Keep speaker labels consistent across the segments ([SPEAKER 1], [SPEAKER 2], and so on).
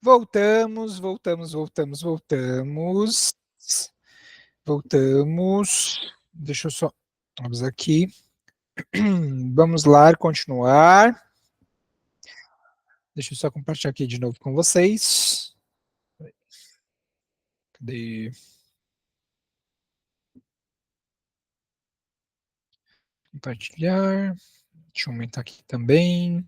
[SPEAKER 1] Voltamos, voltamos, voltamos, voltamos. Voltamos. Deixa eu só. Vamos aqui. Vamos lá, continuar. Deixa eu só compartilhar aqui de novo com vocês. Cadê? Compartilhar. Deixa eu aumentar aqui também.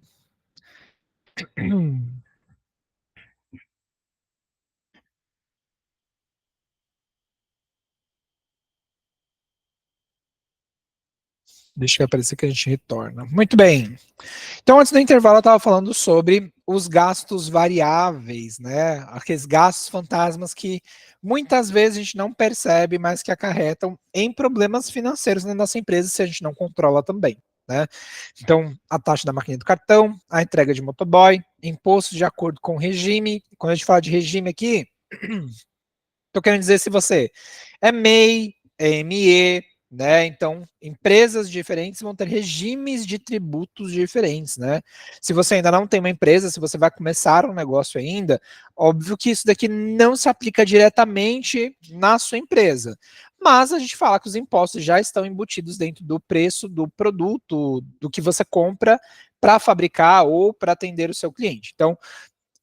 [SPEAKER 1] Deixa eu aparecer que a gente retorna. Muito bem. Então, antes do intervalo, eu estava falando sobre os gastos variáveis, né? Aqueles gastos fantasmas que muitas vezes a gente não percebe, mas que acarretam em problemas financeiros na nossa empresa se a gente não controla também, né? Então, a taxa da maquininha do cartão, a entrega de motoboy, imposto de acordo com o regime. Quando a gente fala de regime aqui, estou querendo dizer se você é MEI, é ME, né? Então, empresas diferentes vão ter regimes de tributos diferentes, né? Se você ainda não tem uma empresa, se você vai começar um negócio ainda, óbvio que isso daqui não se aplica diretamente na sua empresa. Mas a gente fala que os impostos já estão embutidos dentro do preço do produto, do que você compra para fabricar ou para atender o seu cliente. Então,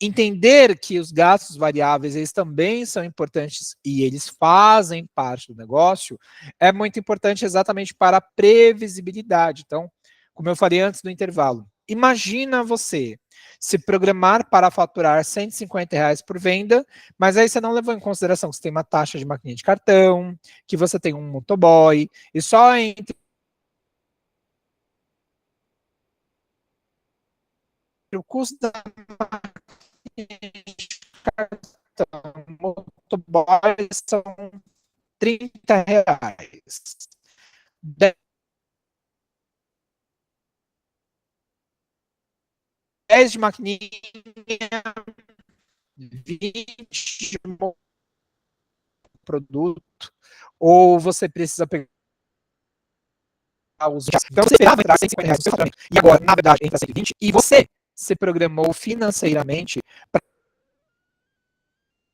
[SPEAKER 1] entender que os gastos variáveis eles também são importantes e eles fazem parte do negócio é muito importante exatamente para a previsibilidade. Então, como eu falei antes do intervalo, imagina você se programar para faturar R$ 150 por venda, mas aí você não levou em consideração que você tem uma taxa de maquininha de cartão, que você tem um motoboy, e só entre o custo da motoboy são R$ 30. 10 de maquininha, 20 de produto, ou você precisa pegar os. Então você esperava entrar R$ 150 no seu faturamento. E agora, na verdade, entra 120 e você se programou financeiramente para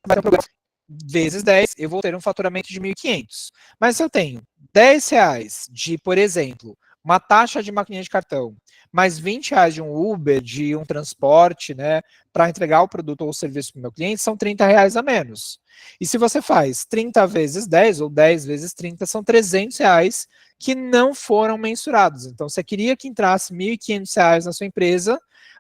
[SPEAKER 1] um programa vezes 10, eu vou ter um faturamento de 1.500. Mas se eu tenho R$ 10 de, por exemplo, uma taxa de maquininha de cartão, mais R$ 20 de um Uber, de um transporte, né, para entregar o produto ou o serviço para o meu cliente, são R$ 30 a menos. E se você faz 30 vezes 10 ou 10 vezes 30, são R$ 300 que não foram mensurados. Então, você queria que entrasse R$ 1.500 na sua empresa,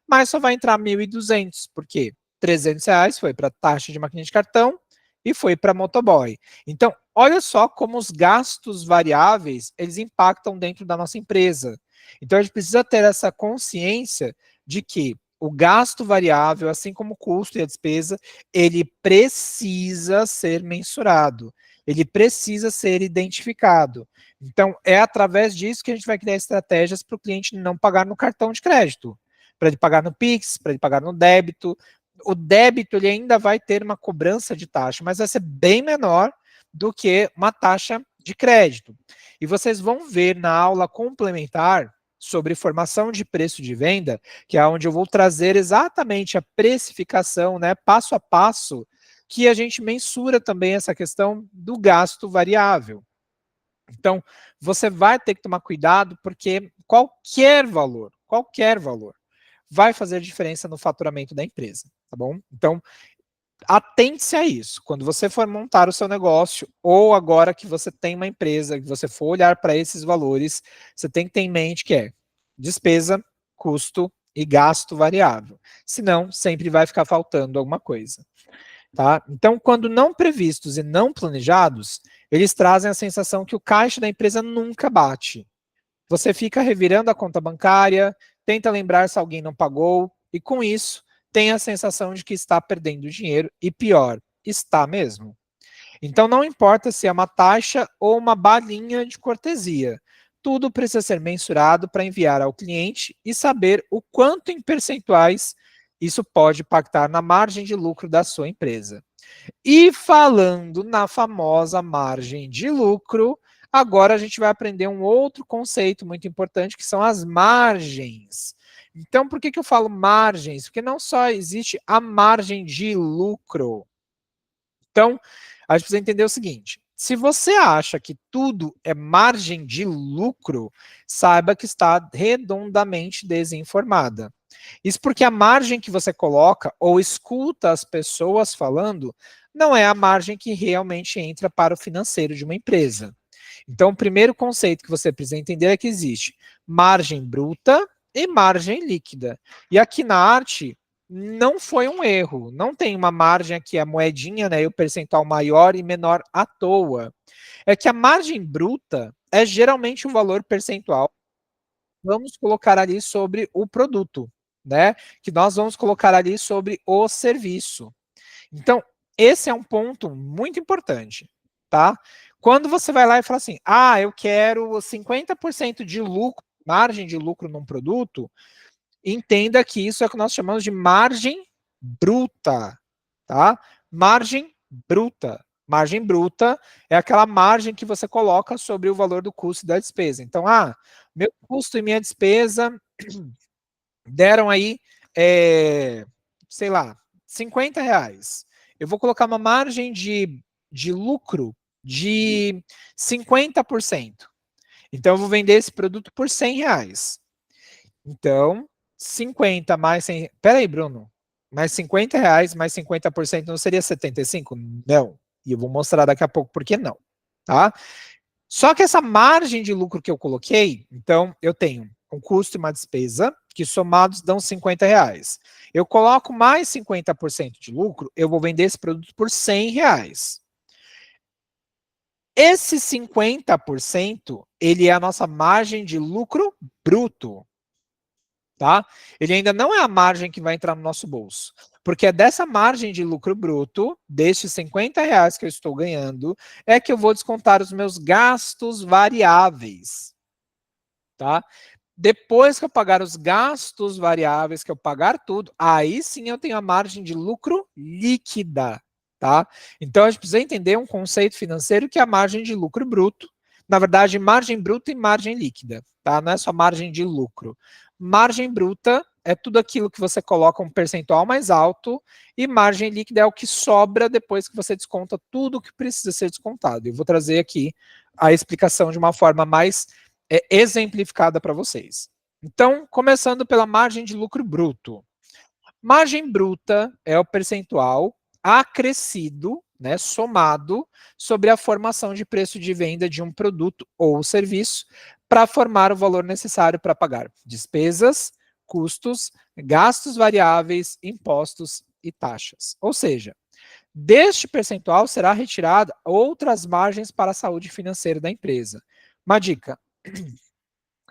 [SPEAKER 1] mas só vai entrar 1.200. Por quê? R$ 300 foi para taxa de maquininha de cartão, e foi para motoboy. Então, olha só como os gastos variáveis, eles impactam dentro da nossa empresa. Então, a gente precisa ter essa consciência de que o gasto variável, assim como o custo e a despesa, ele precisa ser mensurado. Ele precisa ser identificado. Então, é através disso que a gente vai criar estratégias para o cliente não pagar no cartão de crédito, para ele pagar no Pix, para ele pagar no débito. O débito ele ainda vai ter uma cobrança de taxa, mas vai ser bem menor do que uma taxa de crédito. E vocês vão ver na aula complementar sobre formação de preço de venda, que é onde eu vou trazer exatamente a precificação, né, passo a passo, que a gente mensura também essa questão do gasto variável. Então, você vai ter que tomar cuidado, porque qualquer valor, vai fazer diferença no faturamento da empresa, tá bom? Então, atente-se a isso. Quando você for montar o seu negócio, ou agora que você tem uma empresa, que você for olhar para esses valores, você tem que ter em mente que é despesa, custo e gasto variável. Senão, sempre vai ficar faltando alguma coisa. Tá? Então, quando não previstos e não planejados, eles trazem a sensação que o caixa da empresa nunca bate. Você fica revirando a conta bancária, tenta lembrar se alguém não pagou, e com isso tem a sensação de que está perdendo dinheiro, e pior, está mesmo. Então não importa se é uma taxa ou uma balinha de cortesia, tudo precisa ser mensurado para enviar ao cliente e saber o quanto em percentuais isso pode impactar na margem de lucro da sua empresa. E falando na famosa margem de lucro, agora a gente vai aprender um outro conceito muito importante, que são as margens. Então, por que eu falo margens? Porque não só existe a margem de lucro. Então, a gente precisa entender o seguinte: se você acha que tudo é margem de lucro, saiba que está redondamente desinformada. Isso porque a margem que você coloca ou escuta as pessoas falando não é a margem que realmente entra para o financeiro de uma empresa. Então, o primeiro conceito que você precisa entender é que existe margem bruta e margem líquida. E aqui na arte, não foi um erro. Não tem uma margem aqui, a moedinha, né, e o percentual maior e menor à toa. É que a margem bruta é geralmente um valor percentual. Vamos colocar ali sobre o produto, né? Que nós vamos colocar ali sobre o serviço. Então, esse é um ponto muito importante, tá? Quando você vai lá e fala assim, eu quero 50% de lucro, margem de lucro num produto, entenda que isso é o que nós chamamos de margem bruta, tá? Margem bruta. Margem bruta é aquela margem que você coloca sobre o valor do custo e da despesa. Então, meu custo e minha despesa deram aí, sei lá, R$ 50. Eu vou colocar uma margem de lucro de 50%. Então, eu vou vender esse produto por R$ 100. Então, 50 mais 100. Peraí, Bruno. Mais R$ 50 mais 50% não seria 75? Não. E eu vou mostrar daqui a pouco por que não. Tá? Só que essa margem de lucro que eu coloquei, então, eu tenho um custo e uma despesa, que somados dão R$ 50. Eu coloco mais 50% de lucro, eu vou vender esse produto por R$ 100. Esse 50%, ele é a nossa margem de lucro bruto. Tá? Ele ainda não é a margem que vai entrar no nosso bolso. Porque é dessa margem de lucro bruto, destes R$ 50 que eu estou ganhando, é que eu vou descontar os meus gastos variáveis. Tá? Depois que eu pagar os gastos variáveis, que eu pagar tudo, aí sim eu tenho a margem de lucro líquida. Tá? Então a gente precisa entender um conceito financeiro que é a margem de lucro bruto. Na verdade, margem bruta e margem líquida. Tá? Não é só margem de lucro. Margem bruta é tudo aquilo que você coloca um percentual mais alto e margem líquida é o que sobra depois que você desconta tudo que precisa ser descontado. Eu vou trazer aqui a explicação de uma forma mais exemplificada para vocês. Então, começando pela margem de lucro bruto. Margem bruta é o percentual acrescido, né, somado sobre a formação de preço de venda de um produto ou serviço para formar o valor necessário para pagar despesas, custos, gastos variáveis, impostos e taxas. Ou seja, deste percentual será retirada outras margens para a saúde financeira da empresa. Uma dica: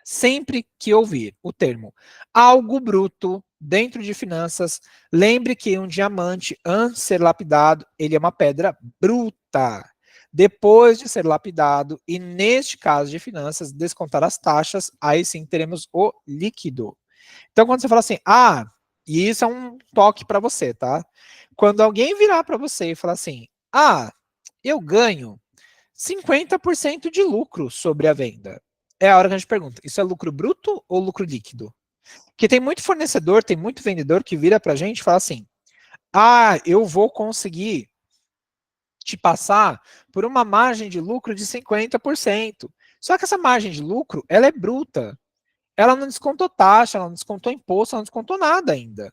[SPEAKER 1] sempre que ouvir o termo algo bruto dentro de finanças, lembre que um diamante, antes de ser lapidado, ele é uma pedra bruta. Depois de ser lapidado, e neste caso de finanças, descontar as taxas, aí sim teremos o líquido. Então, quando você fala assim, e isso é um toque para você, tá? Quando alguém virar para você e falar assim, eu ganho 50% de lucro sobre a venda. É a hora que a gente pergunta, isso é lucro bruto ou lucro líquido? Porque tem muito fornecedor, tem muito vendedor que vira pra gente e fala assim, eu vou conseguir te passar por uma margem de lucro de 50%. Só que essa margem de lucro, ela é bruta. Ela não descontou taxa, ela não descontou imposto, ela não descontou nada ainda.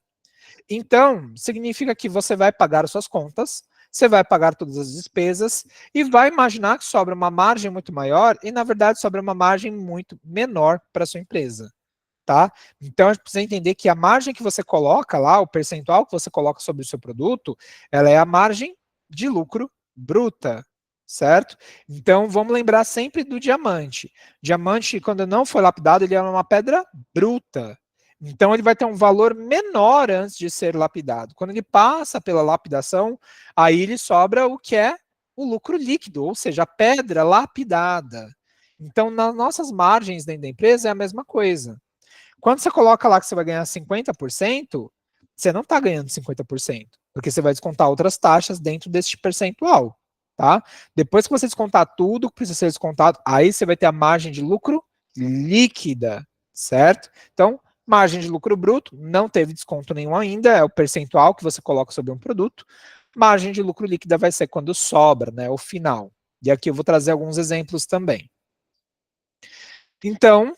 [SPEAKER 1] Então, significa que você vai pagar as suas contas, você vai pagar todas as despesas e vai imaginar que sobra uma margem muito maior e, na verdade, sobra uma margem muito menor para a sua empresa. Tá? Então, a gente precisa entender que a margem que você coloca lá, o percentual que você coloca sobre o seu produto, ela é a margem de lucro bruta, certo? Então, vamos lembrar sempre do diamante. Diamante, quando não foi lapidado, ele é uma pedra bruta. Então, ele vai ter um valor menor antes de ser lapidado. Quando ele passa pela lapidação, aí ele sobra o que é o lucro líquido, ou seja, a pedra lapidada. Então, nas nossas margens dentro da empresa é a mesma coisa. Quando você coloca lá que você vai ganhar 50%, você não está ganhando 50%, porque você vai descontar outras taxas dentro deste percentual, tá? Depois que você descontar tudo que precisa ser descontado, aí você vai ter a margem de lucro líquida, certo? Então, Margem de lucro bruto, não teve desconto nenhum ainda, é o percentual que você coloca sobre um produto. Margem de lucro líquida vai ser quando sobra, né, o final. E aqui eu vou trazer alguns exemplos também. Então,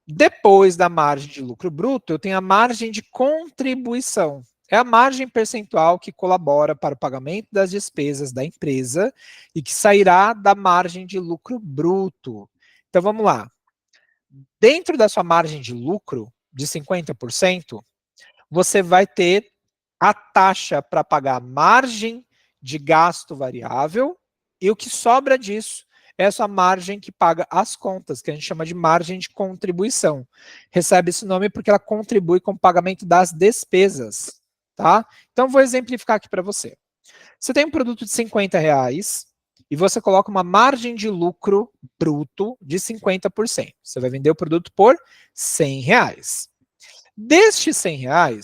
[SPEAKER 1] depois da margem de lucro bruto, eu tenho a margem de contribuição. É a margem percentual que colabora para o pagamento das despesas da empresa e que sairá da margem de lucro bruto. Então vamos lá. Dentro da sua margem de lucro de 50%, você vai ter a taxa para pagar margem de gasto variável e o que sobra disso é essa margem que paga as contas, que a gente chama de margem de contribuição. Recebe esse nome porque ela contribui com o pagamento das despesas, tá? Então, vou exemplificar aqui para você. Você tem um produto de R$ 50 e você coloca uma margem de lucro bruto de 50%. Você vai vender o produto por R$ 100. Destes R$ 100,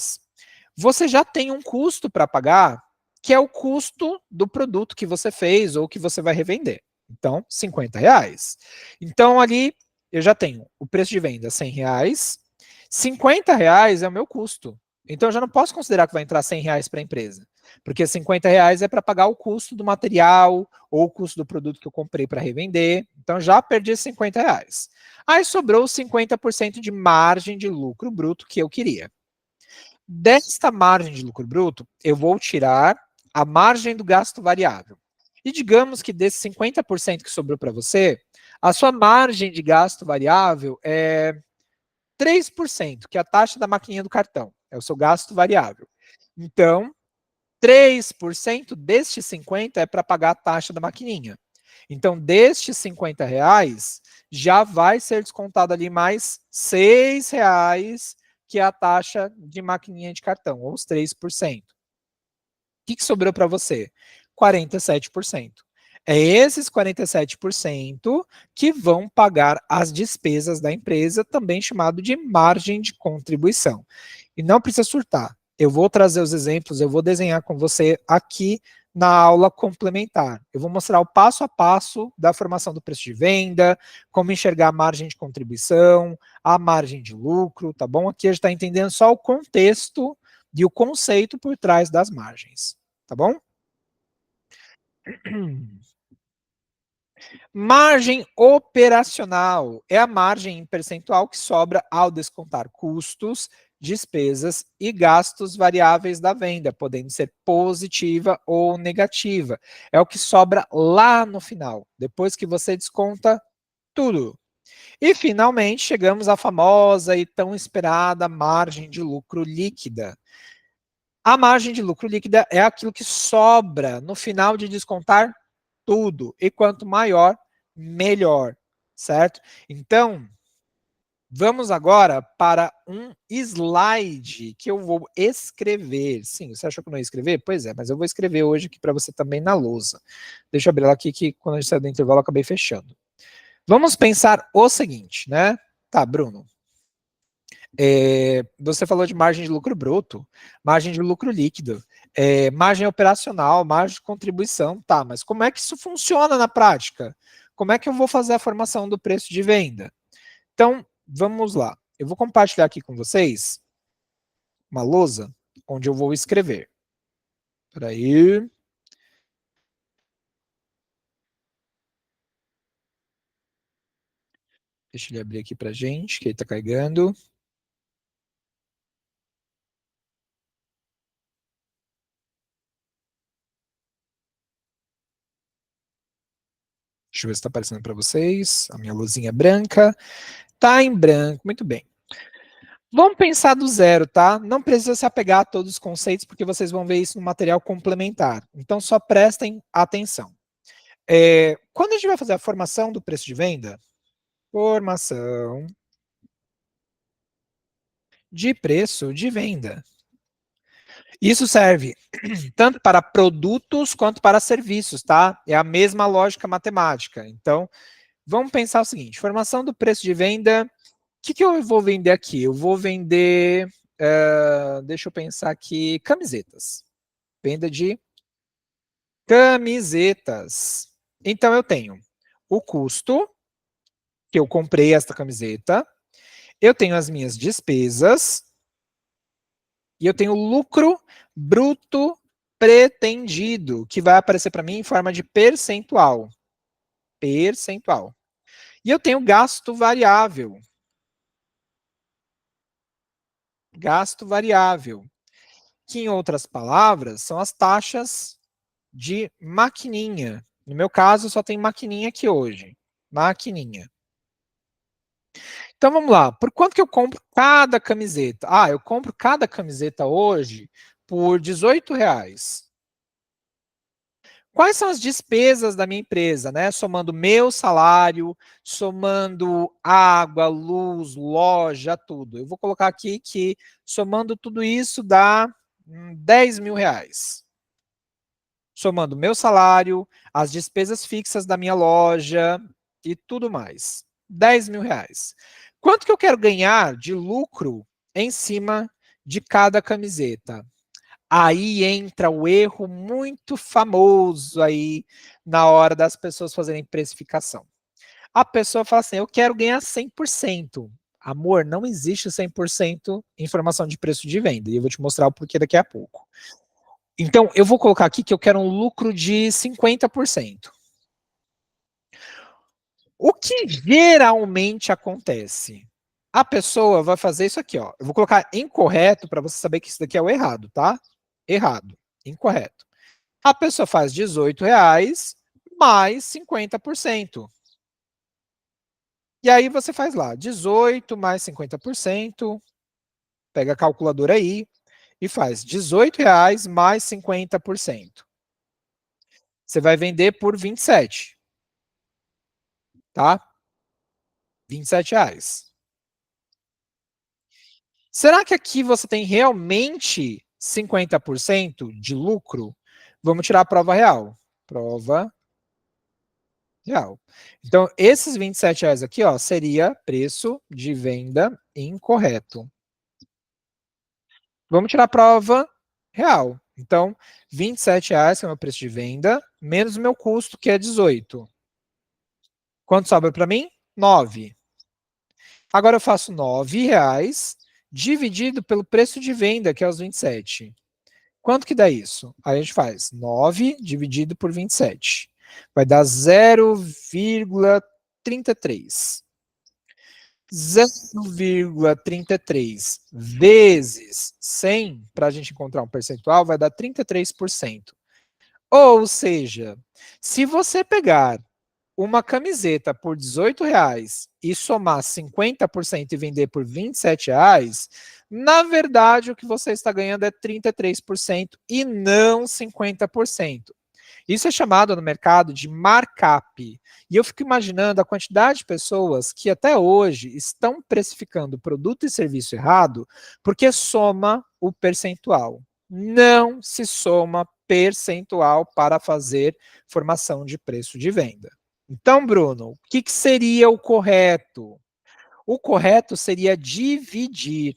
[SPEAKER 1] você já tem um custo para pagar, que é o custo do produto que você fez ou que você vai revender. Então, R$ 50. Então, ali eu já tenho o preço de venda R$ 100, R$ 50 é o meu custo. Então, eu já não posso considerar que vai entrar R$ 100 para a empresa, porque R$ 50 é para pagar o custo do material ou o custo do produto que eu comprei para revender. Então, já perdi R$ 50. Aí sobrou 50% de margem de lucro bruto que eu queria. Desta margem de lucro bruto, eu vou tirar a margem do gasto variável. E digamos que desses 50% que sobrou para você, a sua margem de gasto variável é 3%, que é a taxa da maquininha do cartão. É o seu gasto variável. Então, 3% destes 50 é para pagar a taxa da maquininha. Então, destes R$ 50, já vai ser descontado ali mais R$ 6, que é a taxa de maquininha de cartão, ou os 3%. O que sobrou para você? 47%. É esses 47% que vão pagar as despesas da empresa, também chamado de margem de contribuição. E não precisa surtar. Eu vou trazer os exemplos, eu vou desenhar com você aqui na aula complementar. Eu vou mostrar o passo a passo da formação do preço de venda, como enxergar a margem de contribuição, a margem de lucro, tá bom? Aqui a gente está entendendo só o contexto e o conceito por trás das margens, tá bom? Margem operacional é a margem em percentual que sobra ao descontar custos, despesas e gastos variáveis da venda, podendo ser positiva ou negativa. É o que sobra lá no final, depois que você desconta tudo. E finalmente chegamos à famosa e tão esperada margem de lucro líquida. A margem de lucro líquida é aquilo que sobra no final de descontar tudo. E quanto maior, melhor, certo? Então, vamos agora para um slide que eu vou escrever. Sim, você achou que eu não ia escrever? Pois é, mas eu vou escrever hoje aqui para você também na lousa. Deixa eu abrir ela aqui que quando a gente saiu do intervalo eu acabei fechando. Vamos pensar o seguinte, né? Tá, Bruno. Você falou de margem de lucro bruto, margem de lucro líquido, margem operacional, margem de contribuição, tá, mas como é que isso funciona na prática? Como é que eu vou fazer a formação do preço de venda? Então, vamos lá. Eu vou compartilhar aqui com vocês uma lousa onde eu vou escrever. Espera aí. Deixa ele abrir aqui pra gente, que ele tá carregando. Deixa eu ver se está aparecendo para vocês. A minha luzinha branca. Tá em branco, muito bem. Vamos pensar do zero, tá? Não precisa se apegar a todos os conceitos, porque vocês vão ver isso no material complementar. Então, só prestem atenção. Quando a gente vai fazer a formação do preço de venda, formação de preço de venda. Isso serve tanto para produtos quanto para serviços, tá? É a mesma lógica matemática. Então, vamos pensar o seguinte: formação do preço de venda. O que eu vou vender aqui? Eu vou vender, deixa eu pensar aqui, camisetas. Venda de camisetas. Então eu tenho o custo que eu comprei esta camiseta, Eu tenho as minhas despesas e eu tenho o lucro bruto pretendido, que vai aparecer para mim em forma de percentual. Percentual. E eu tenho gasto variável. Gasto variável. Que, em outras palavras, são as taxas de maquininha. No meu caso, só tem maquininha aqui hoje. Maquininha. Então vamos lá. Por quanto que eu compro cada camiseta? Ah, eu compro cada camiseta hoje por R$ 18. Quais são as despesas da minha empresa, né? Somando meu salário, somando água, luz, loja, tudo. Eu vou colocar aqui que somando tudo isso dá R$ 10.000. Somando meu salário, as despesas fixas da minha loja e tudo mais. R$ 10.000. Quanto que eu quero ganhar de lucro em cima de cada camiseta? Aí entra o erro muito famoso aí na hora das pessoas fazerem precificação. A pessoa fala assim, eu quero ganhar 100%. Amor, não existe 100% informação de preço de venda. E eu vou te mostrar o porquê daqui a pouco. Então, eu vou colocar aqui que eu quero um lucro de 50%. O que geralmente acontece? A pessoa vai fazer isso aqui, ó. Eu vou colocar incorreto para você saber que isso daqui é o errado, tá? Errado, incorreto. A pessoa faz R$ 18 mais 50%. E aí você faz lá, 18 mais 50%, pega a calculadora aí e faz R$ 18 mais 50%. Você vai vender por 27, tá? R$ 27. Será que aqui você tem realmente 50% de lucro? Vamos tirar a prova real. Prova real. Então, esses R$ 27 aqui, ó, seria preço de venda incorreto. Vamos tirar a prova real. Então, R$ 27 que é o meu preço de venda, menos o meu custo, que é 18. Quanto sobra para mim? 9. Agora eu faço R$ 9 dividido pelo preço de venda, que é os 27. Quanto que dá isso? Aí a gente faz 9 dividido por 27. Vai dar 0,33. 0,33 vezes 100, para a gente encontrar um percentual, vai dar 33%. Ou seja, se você pegar uma camiseta por R$ 18 e somar 50% e vender por R$ 27, na verdade o que você está ganhando é 33% e não 50%. Isso é chamado no mercado de markup. E eu fico imaginando a quantidade de pessoas que até hoje estão precificando produto e serviço errado porque soma o percentual. Não se soma percentual para fazer formação de preço de venda. Então, Bruno, o que seria o correto? O correto seria dividir,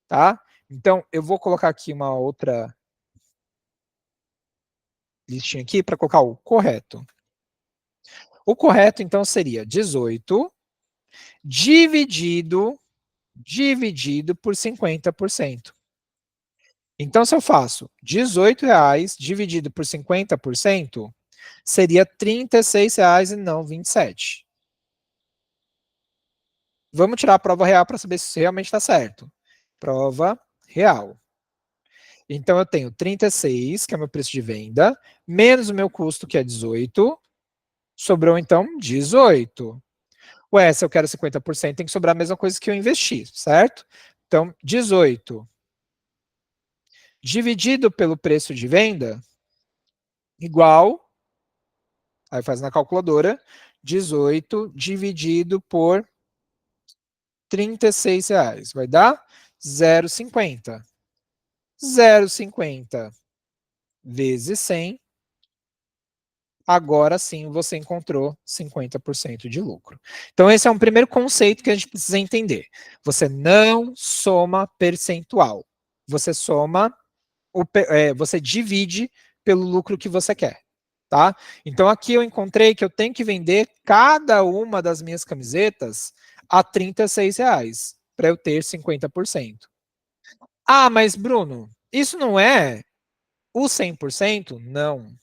[SPEAKER 1] tá? Então, eu vou colocar aqui uma outra listinha aqui para colocar o correto. O correto, então, seria 18 dividido por 50%. Então, se eu faço R$ 18 dividido por 50%, seria R$ 36 e não 27. Vamos tirar a prova real para saber se isso realmente está certo. Prova real. Então, eu tenho 36, que é o meu preço de venda, menos o meu custo, que é 18. Sobrou, então, 18. Ué, se eu quero 50%, tem que sobrar a mesma coisa que eu investi, certo? Então, 18 dividido pelo preço de venda, igual, aí faz na calculadora, 18 dividido por R$ 36. Vai dar 0,50. 0,50 vezes 100, agora sim você encontrou 50% de lucro. Então, esse é um primeiro conceito que a gente precisa entender. Você não soma percentual. Você soma, você divide pelo lucro que você quer. Tá? Então, aqui eu encontrei que eu tenho que vender cada uma das minhas camisetas a R$ 36. para eu ter 50%. Ah, mas Bruno, isso não é o 100%? Não,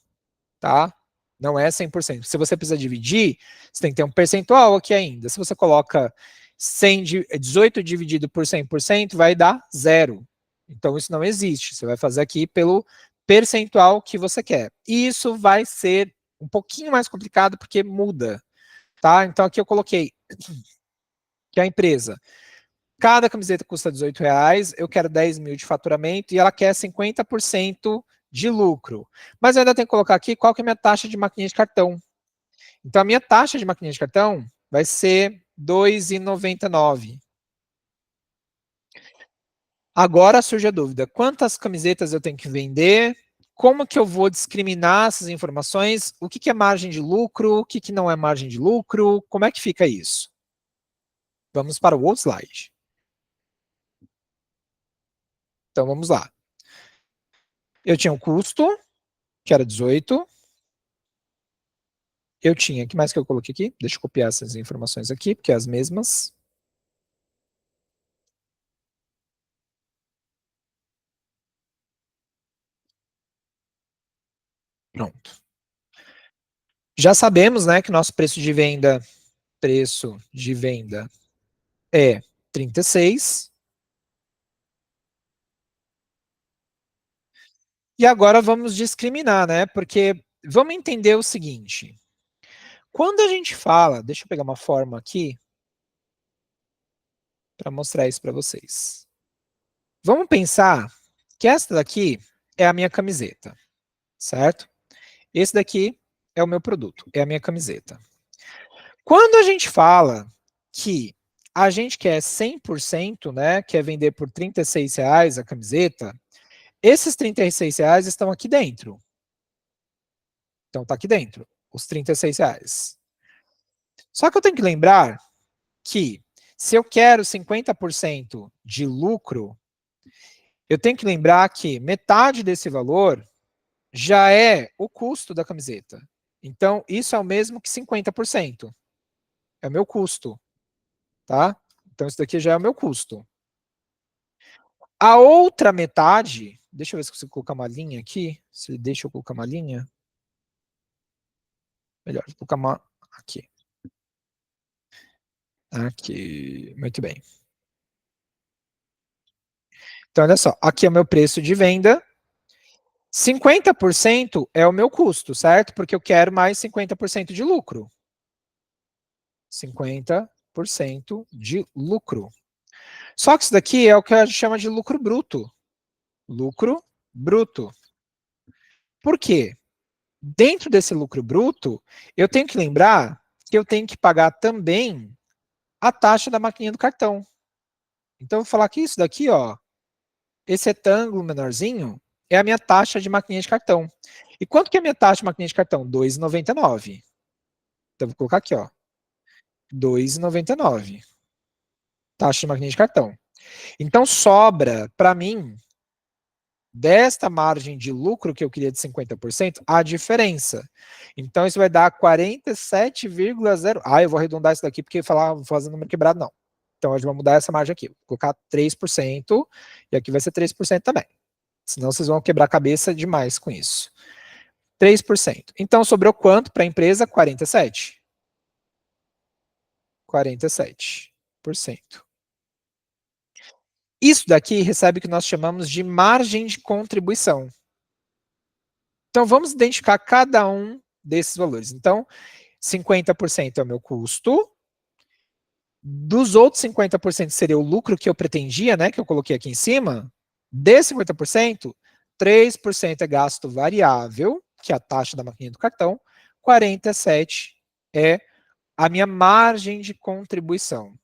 [SPEAKER 1] tá? Não é 100%. Se você precisa dividir, você tem que ter um percentual aqui ainda. Se você coloca 18 dividido por 100%, vai dar zero. Então, isso não existe. Você vai fazer aqui pelo percentual que você quer. E isso vai ser um pouquinho mais complicado porque muda, tá? Então, aqui eu coloquei que a empresa, cada camiseta custa R$18, eu quero 10 mil de faturamento e ela quer 50% de lucro. Mas eu ainda tenho que colocar aqui qual que é a minha taxa de maquininha de cartão. Então, a minha taxa de maquininha de cartão vai ser R$2,99. Agora surge a dúvida: quantas camisetas eu tenho que vender? Como que eu vou discriminar essas informações? O que, que é margem de lucro? O que, que não é margem de lucro? Como é que fica isso? Vamos para o outro slide. Então, vamos lá. Eu tinha um custo, que era 18. Eu tinha, o que mais que eu coloquei aqui? Deixa eu copiar essas informações aqui, porque é as mesmas. Pronto. Já sabemos, né, que nosso preço de venda é 36. E agora vamos discriminar, né? Porque vamos entender o seguinte. Quando a gente fala, deixa eu pegar uma forma aqui para mostrar isso para vocês. Vamos pensar que esta daqui é a minha camiseta, certo? Esse daqui é o meu produto, é a minha camiseta. Quando a gente fala que a gente quer 100%, né, quer vender por R$36 a camiseta, esses R$36 estão aqui dentro. Então tá aqui dentro, os R$36. Só que eu tenho que lembrar que se eu quero 50% de lucro, eu tenho que lembrar que metade desse valor já é o custo da camiseta. Então, isso é o mesmo que 50%. É o meu custo, tá? Então, isso daqui já é o meu custo. A outra metade, deixa eu ver se eu consigo colocar uma linha aqui. Se deixa eu colocar uma linha. Melhor, vou colocar uma aqui. Aqui, muito bem. Então, olha só, aqui é o meu preço de venda. 50% é o meu custo, certo? Porque eu quero mais 50% de lucro. 50% de lucro. Só que isso daqui é o que a gente chama de lucro bruto. Lucro bruto. Por quê? Dentro desse lucro bruto, eu tenho que lembrar que eu tenho que pagar também a taxa da maquininha do cartão. Então, eu vou falar que isso daqui, ó, esse retângulo menorzinho, é a minha taxa de maquininha de cartão. E quanto que é a minha taxa de maquininha de cartão? R$2,99. Então, vou colocar aqui, ó, R$2,99. Taxa de maquininha de cartão. Então, sobra para mim, desta margem de lucro que eu queria de 50%, a diferença. Então, isso vai dar 47,0. Ah, eu vou arredondar isso daqui porque falar, vou fazer número quebrado, não. Então, a gente vai mudar essa margem aqui. Vou colocar 3%, e aqui vai ser 3% também. Senão, vocês vão quebrar a cabeça demais com isso. 3%. Então, sobrou quanto para a empresa? 47. 47%. Isso daqui recebe o que nós chamamos de margem de contribuição. Então, vamos identificar cada um desses valores. Então, 50% é o meu custo. Dos outros 50% seria o lucro que eu pretendia, né, que eu coloquei aqui em cima. Desse 50%, 3% é gasto variável, que é a taxa da maquininha do cartão. 47% é a minha margem de contribuição.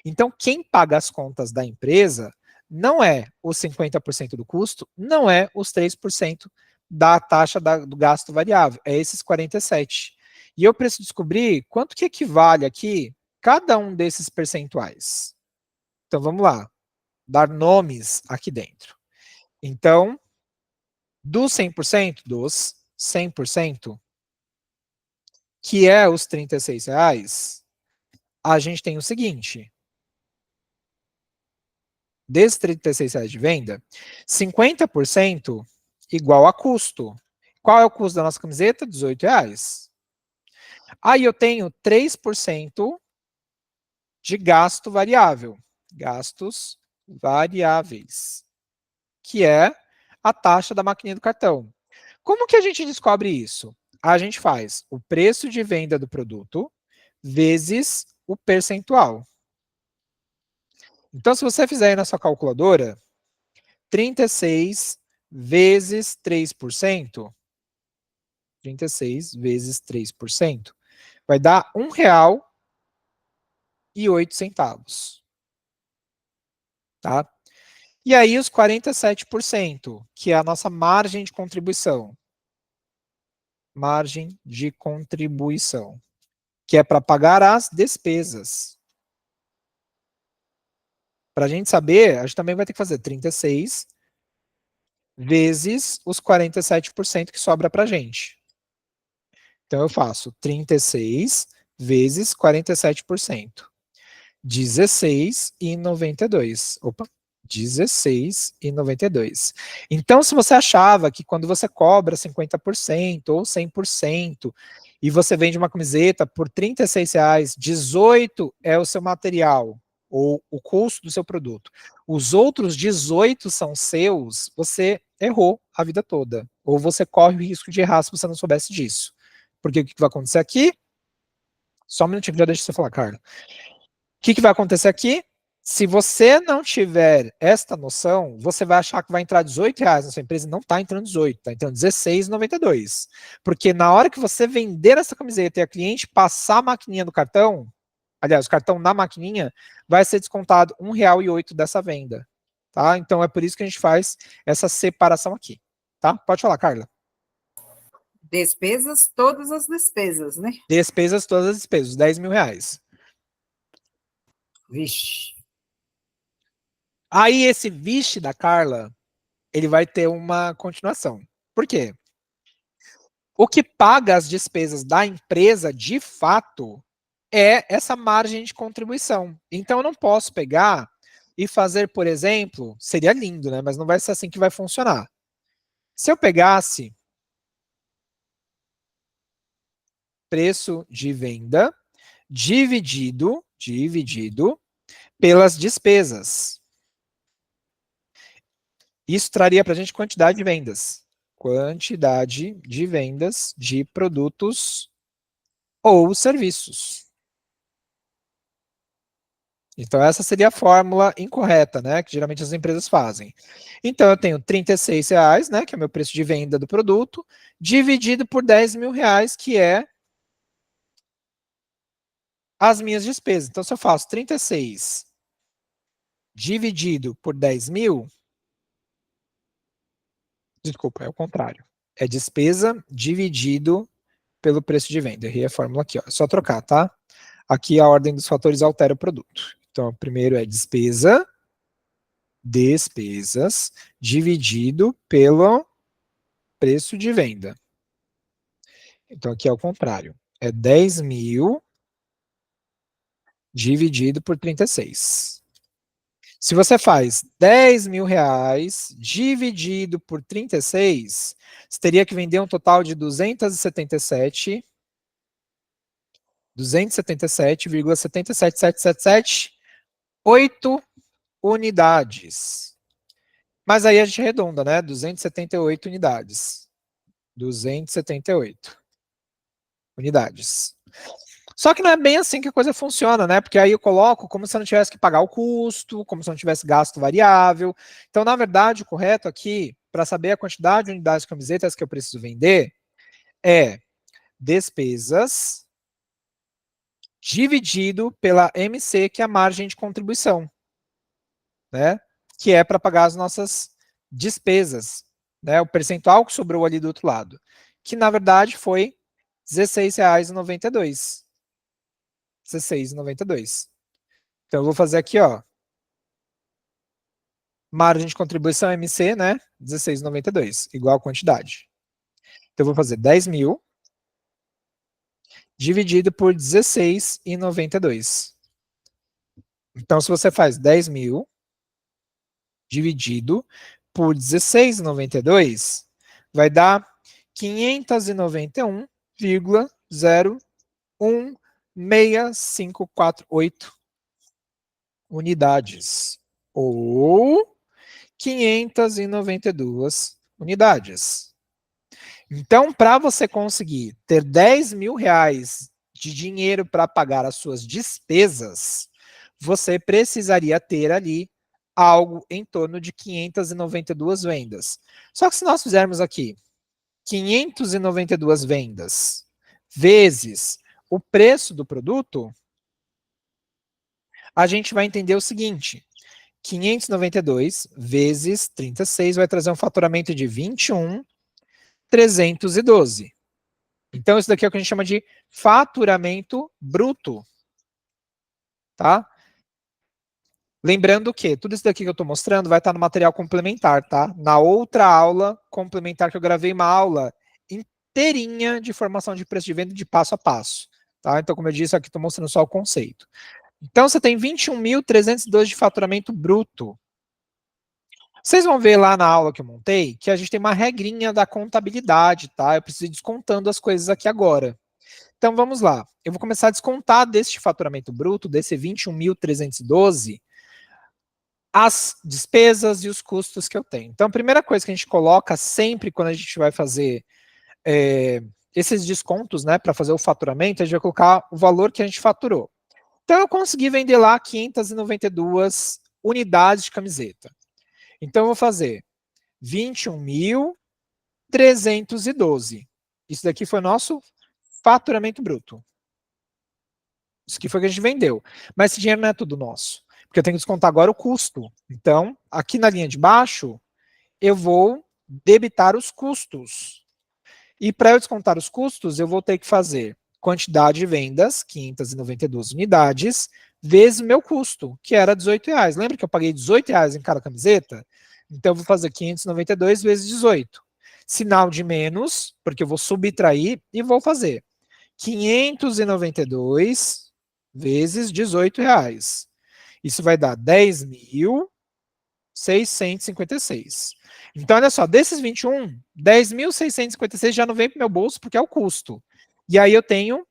[SPEAKER 1] Então, quem paga as contas da empresa não é os 50% do custo, não é os 3% da taxa do gasto variável, é esses 47%. E eu preciso descobrir quanto que equivale aqui cada um desses percentuais. Então, vamos lá, dar nomes aqui dentro. Então, dos 100%, que é os R$36, a gente tem o seguinte: desses R$ 36 de venda, 50% igual a custo. Qual é o custo da nossa camiseta? R$ 18. Aí eu tenho 3% de gasto variável. Gastos variáveis, que é a taxa da maquininha do cartão. Como que a gente descobre isso? A gente faz o preço de venda do produto vezes o percentual. Então, se você fizer aí na sua calculadora, 36 vezes 3%, 36 vezes 3%, vai dar R$ 1,08. Tá? E aí os 47%, que é a nossa margem de contribuição. Margem de contribuição, que é para pagar as despesas. Para a gente saber, a gente também vai ter que fazer 36 vezes os 47% que sobra para a gente. Então eu faço 36 vezes 47%. 16,92. Opa, 16,92. Então, se você achava que quando você cobra 50% ou 100% e você vende uma camiseta por R$ 36, 18 é o seu material ou o custo do seu produto, os outros 18 são seus, você errou a vida toda. Ou você corre o risco de errar se você não soubesse disso. Porque o que vai acontecer aqui? Só um minutinho, já deixa você falar, Carla. O que vai acontecer aqui? Se você não tiver esta noção, você vai achar que vai entrar R$ 18 na sua empresa e não está entrando 18, está entrando R$ 16,92. Porque na hora que você vender essa camiseta e a cliente passar a maquininha do cartão, aliás, o cartão na maquininha, vai ser descontado R$ 1,08 dessa venda. Tá? Então é por isso que a gente faz essa separação aqui. Tá? Pode falar, Carla.
[SPEAKER 2] Despesas, todas as despesas, né?
[SPEAKER 1] Despesas, todas as despesas, R$ 10.000.
[SPEAKER 2] Vixe.
[SPEAKER 1] Aí esse vixe da Carla, ele vai ter uma continuação. Por quê? O que paga as despesas da empresa, de fato, é essa margem de contribuição. Então eu não posso pegar e fazer, por exemplo, seria lindo, né? Mas não vai ser assim que vai funcionar. Se eu pegasse preço de venda dividido pelas despesas. Isso traria para a gente quantidade de vendas. Quantidade de vendas de produtos ou serviços. Então, essa seria a fórmula incorreta, né? Que geralmente as empresas fazem. Então, eu tenho R$ 36, né? Que é o meu preço de venda do produto, dividido por R$ 10.000, que é as minhas despesas. Então, se eu faço 36 dividido por 10.000, desculpa, é o contrário. É despesa dividido pelo preço de venda. Errei a fórmula aqui, ó. É só trocar, tá? Aqui a ordem dos fatores altera o produto. Então, primeiro é despesas dividido pelo preço de venda. Então, aqui é o contrário. É 10.000 dividido por 36. Se você faz R$ 10.000 dividido por 36, você teria que vender um total de 277,77778 unidades. Mas aí a gente arredonda, né? 278 unidades. 278 unidades. Só que não é bem assim que a coisa funciona, né? Porque aí eu coloco como se eu não tivesse que pagar o custo, como se eu não tivesse gasto variável. Então, na verdade, o correto aqui, para saber a quantidade de unidades de camisetas que eu preciso vender, é despesas dividido pela MC, que é a margem de contribuição, né? Que é para pagar as nossas despesas, né? O percentual que sobrou ali do outro lado, que na verdade foi R$ 16,92. R$ 16,92. Então eu vou fazer aqui, ó, margem de contribuição MC, né? 16,92, igual a quantidade. Então eu vou fazer 10.000 dividido por 16,92. Então se você faz 10.000 dividido por 16,92 vai dar 591,016548 unidades. Ou 592 unidades. Então, para você conseguir ter 10 mil reais de dinheiro para pagar as suas despesas, você precisaria ter ali algo em torno de 592 vendas. Só que se nós fizermos aqui 592 vendas vezes o preço do produto, a gente vai entender o seguinte: 592 vezes 36 vai trazer um faturamento de 21.312. Então, isso daqui é o que a gente chama de faturamento bruto. Tá? Lembrando que tudo isso daqui que eu estou mostrando vai estar no material complementar, tá? Na outra aula complementar que eu gravei uma aula inteirinha de formação de preço de venda de passo a passo. Tá? Então, como eu disse, aqui estou mostrando só o conceito. Então, você tem 21.312 de faturamento bruto. Vocês vão ver lá na aula que eu montei que a gente tem uma regrinha da contabilidade, tá? Eu preciso ir descontando as coisas aqui agora. Então, vamos lá. Eu vou começar a descontar deste faturamento bruto, desse 21.312, as despesas e os custos que eu tenho. Então, a primeira coisa que a gente coloca sempre quando a gente vai fazer esses descontos, né, para fazer o faturamento, a gente vai colocar o valor que a gente faturou. Então, eu consegui vender lá 592 unidades de camiseta. Então, eu vou fazer 21.312. Isso daqui foi o nosso faturamento bruto. Isso aqui foi o que a gente vendeu. Mas esse dinheiro não é tudo nosso. Porque eu tenho que descontar agora o custo. Então, aqui na linha de baixo, eu vou debitar os custos. E para eu descontar os custos, eu vou ter que fazer quantidade de vendas, 592 unidades, vezes o meu custo, que era R$18. Lembra que eu paguei R$18 em cada camiseta? Então, eu vou fazer 592 vezes 18. Sinal de menos, porque eu vou subtrair e vou fazer 592 vezes R$18. Isso vai dar 10.656. Então, olha só, desses 21, 10.656 já não vem para o meu bolso porque é o custo. E aí eu tenho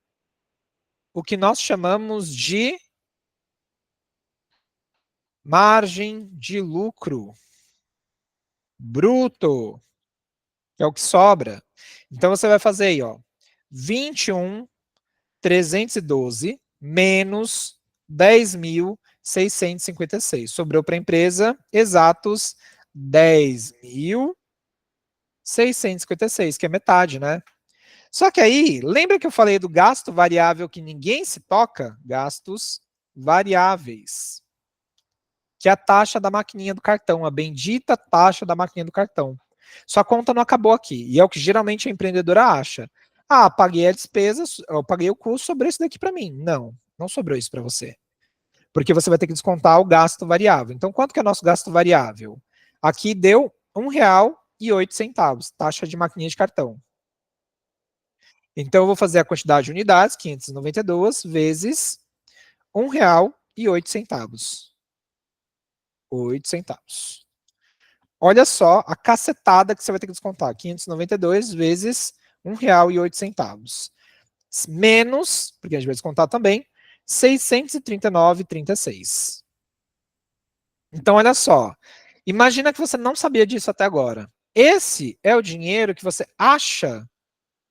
[SPEAKER 1] o que nós chamamos de margem de lucro bruto, que é o que sobra. Então, você vai fazer aí, ó, 21.312 menos 10.656. Sobrou para a empresa exatos 10.656, que é metade, né? Só que aí, lembra que eu falei do gasto variável que ninguém se toca? Gastos variáveis. Que é a taxa da maquininha do cartão, a bendita taxa da maquininha do cartão. Sua conta não acabou aqui. E é o que geralmente a empreendedora acha. Ah, paguei a despesa, eu paguei o custo, sobrou isso daqui para mim. Não, não sobrou isso para você. Porque você vai ter que descontar o gasto variável. Então, quanto que é o nosso gasto variável? Aqui deu R$1,08, taxa de maquininha de cartão. Então, eu vou fazer a quantidade de unidades, 592, vezes R$1,08. 8 centavos. Olha só a cacetada que você vai ter que descontar. 592 vezes R$1,08. Menos, porque a gente vai descontar também, 639,36. Então, olha só. Imagina que você não sabia disso até agora. Esse é o dinheiro que você acha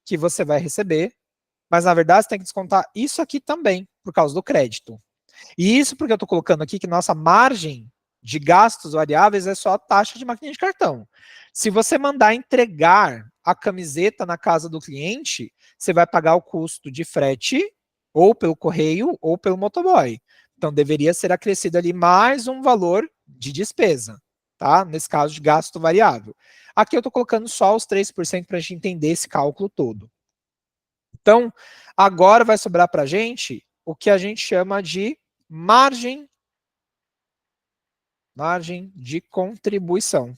[SPEAKER 1] que você vai receber, mas na verdade você tem que descontar isso aqui também, por causa do crédito. E isso porque eu estou colocando aqui que nossa margem de gastos variáveis é só a taxa de maquininha de cartão. Se você mandar entregar a camiseta na casa do cliente, você vai pagar o custo de frete, ou pelo correio, ou pelo motoboy. Então, deveria ser acrescido ali mais um valor de despesa, tá? Nesse caso de gasto variável. Aqui eu estou colocando só os 3% para a gente entender esse cálculo todo. Então, agora vai sobrar para a gente o que a gente chama de margem de contribuição,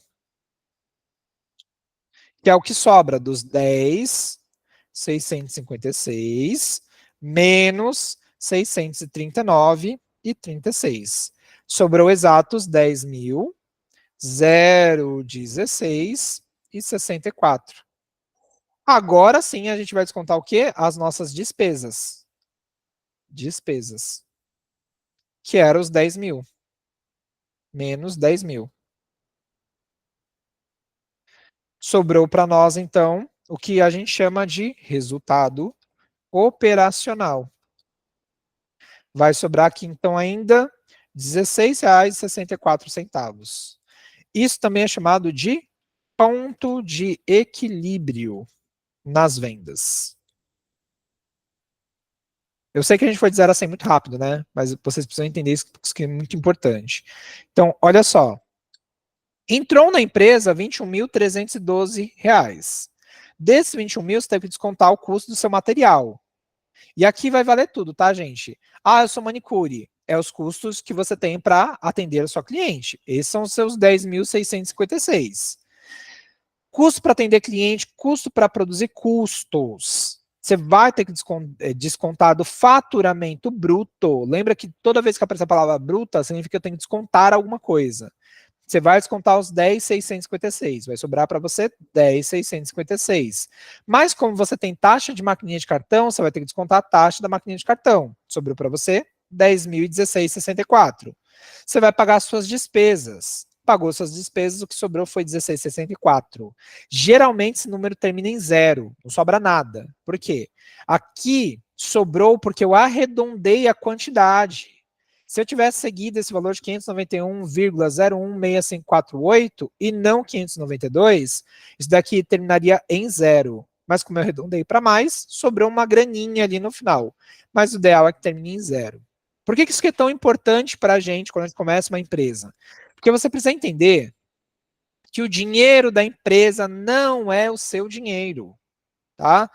[SPEAKER 1] que é o que sobra dos 10.656 menos 639,36. Sobrou exatos 10.656 0,16 e 64. Agora sim a gente vai descontar o quê? As nossas despesas. Despesas. Que eram os 10 mil. Menos 10 mil. Sobrou para nós, então, o que a gente chama de resultado operacional. Vai sobrar aqui, então, ainda R$ 16,64. Isso também é chamado de ponto de equilíbrio nas vendas. Eu sei que a gente foi de 0 a 100 muito rápido, né? Mas vocês precisam entender isso que é muito importante. Então, olha só. Entrou na empresa R$ 21.312. Desses 21 mil, você teve que descontar o custo do seu material. E aqui vai valer tudo, tá, gente? Ah, eu sou manicure. É os custos que você tem para atender a sua cliente. Esses são os seus 10.656. Custo para atender cliente, custo para produzir custos. Você vai ter que descontar do faturamento bruto. Lembra que toda vez que aparece a palavra bruta, significa que eu tenho que descontar alguma coisa. Você vai descontar os 10.656. Vai sobrar para você 10.656. Mas como você tem taxa de maquininha de cartão, você vai ter que descontar a taxa da maquininha de cartão. Sobrou para você 10.016,64. Você vai pagar as suas despesas. Pagou suas despesas, o que sobrou foi 16,64. Geralmente esse número termina em zero, não sobra nada. Por quê? Aqui sobrou porque eu arredondei a quantidade. Se eu tivesse seguido esse valor de 591,016548 e não 592, isso daqui terminaria em zero. Mas como eu arredondei para mais, sobrou uma graninha ali no final. Mas o ideal é que termine em zero. Por que isso é tão importante para a gente quando a gente começa uma empresa? Porque você precisa entender que o dinheiro da empresa não é o seu dinheiro, tá?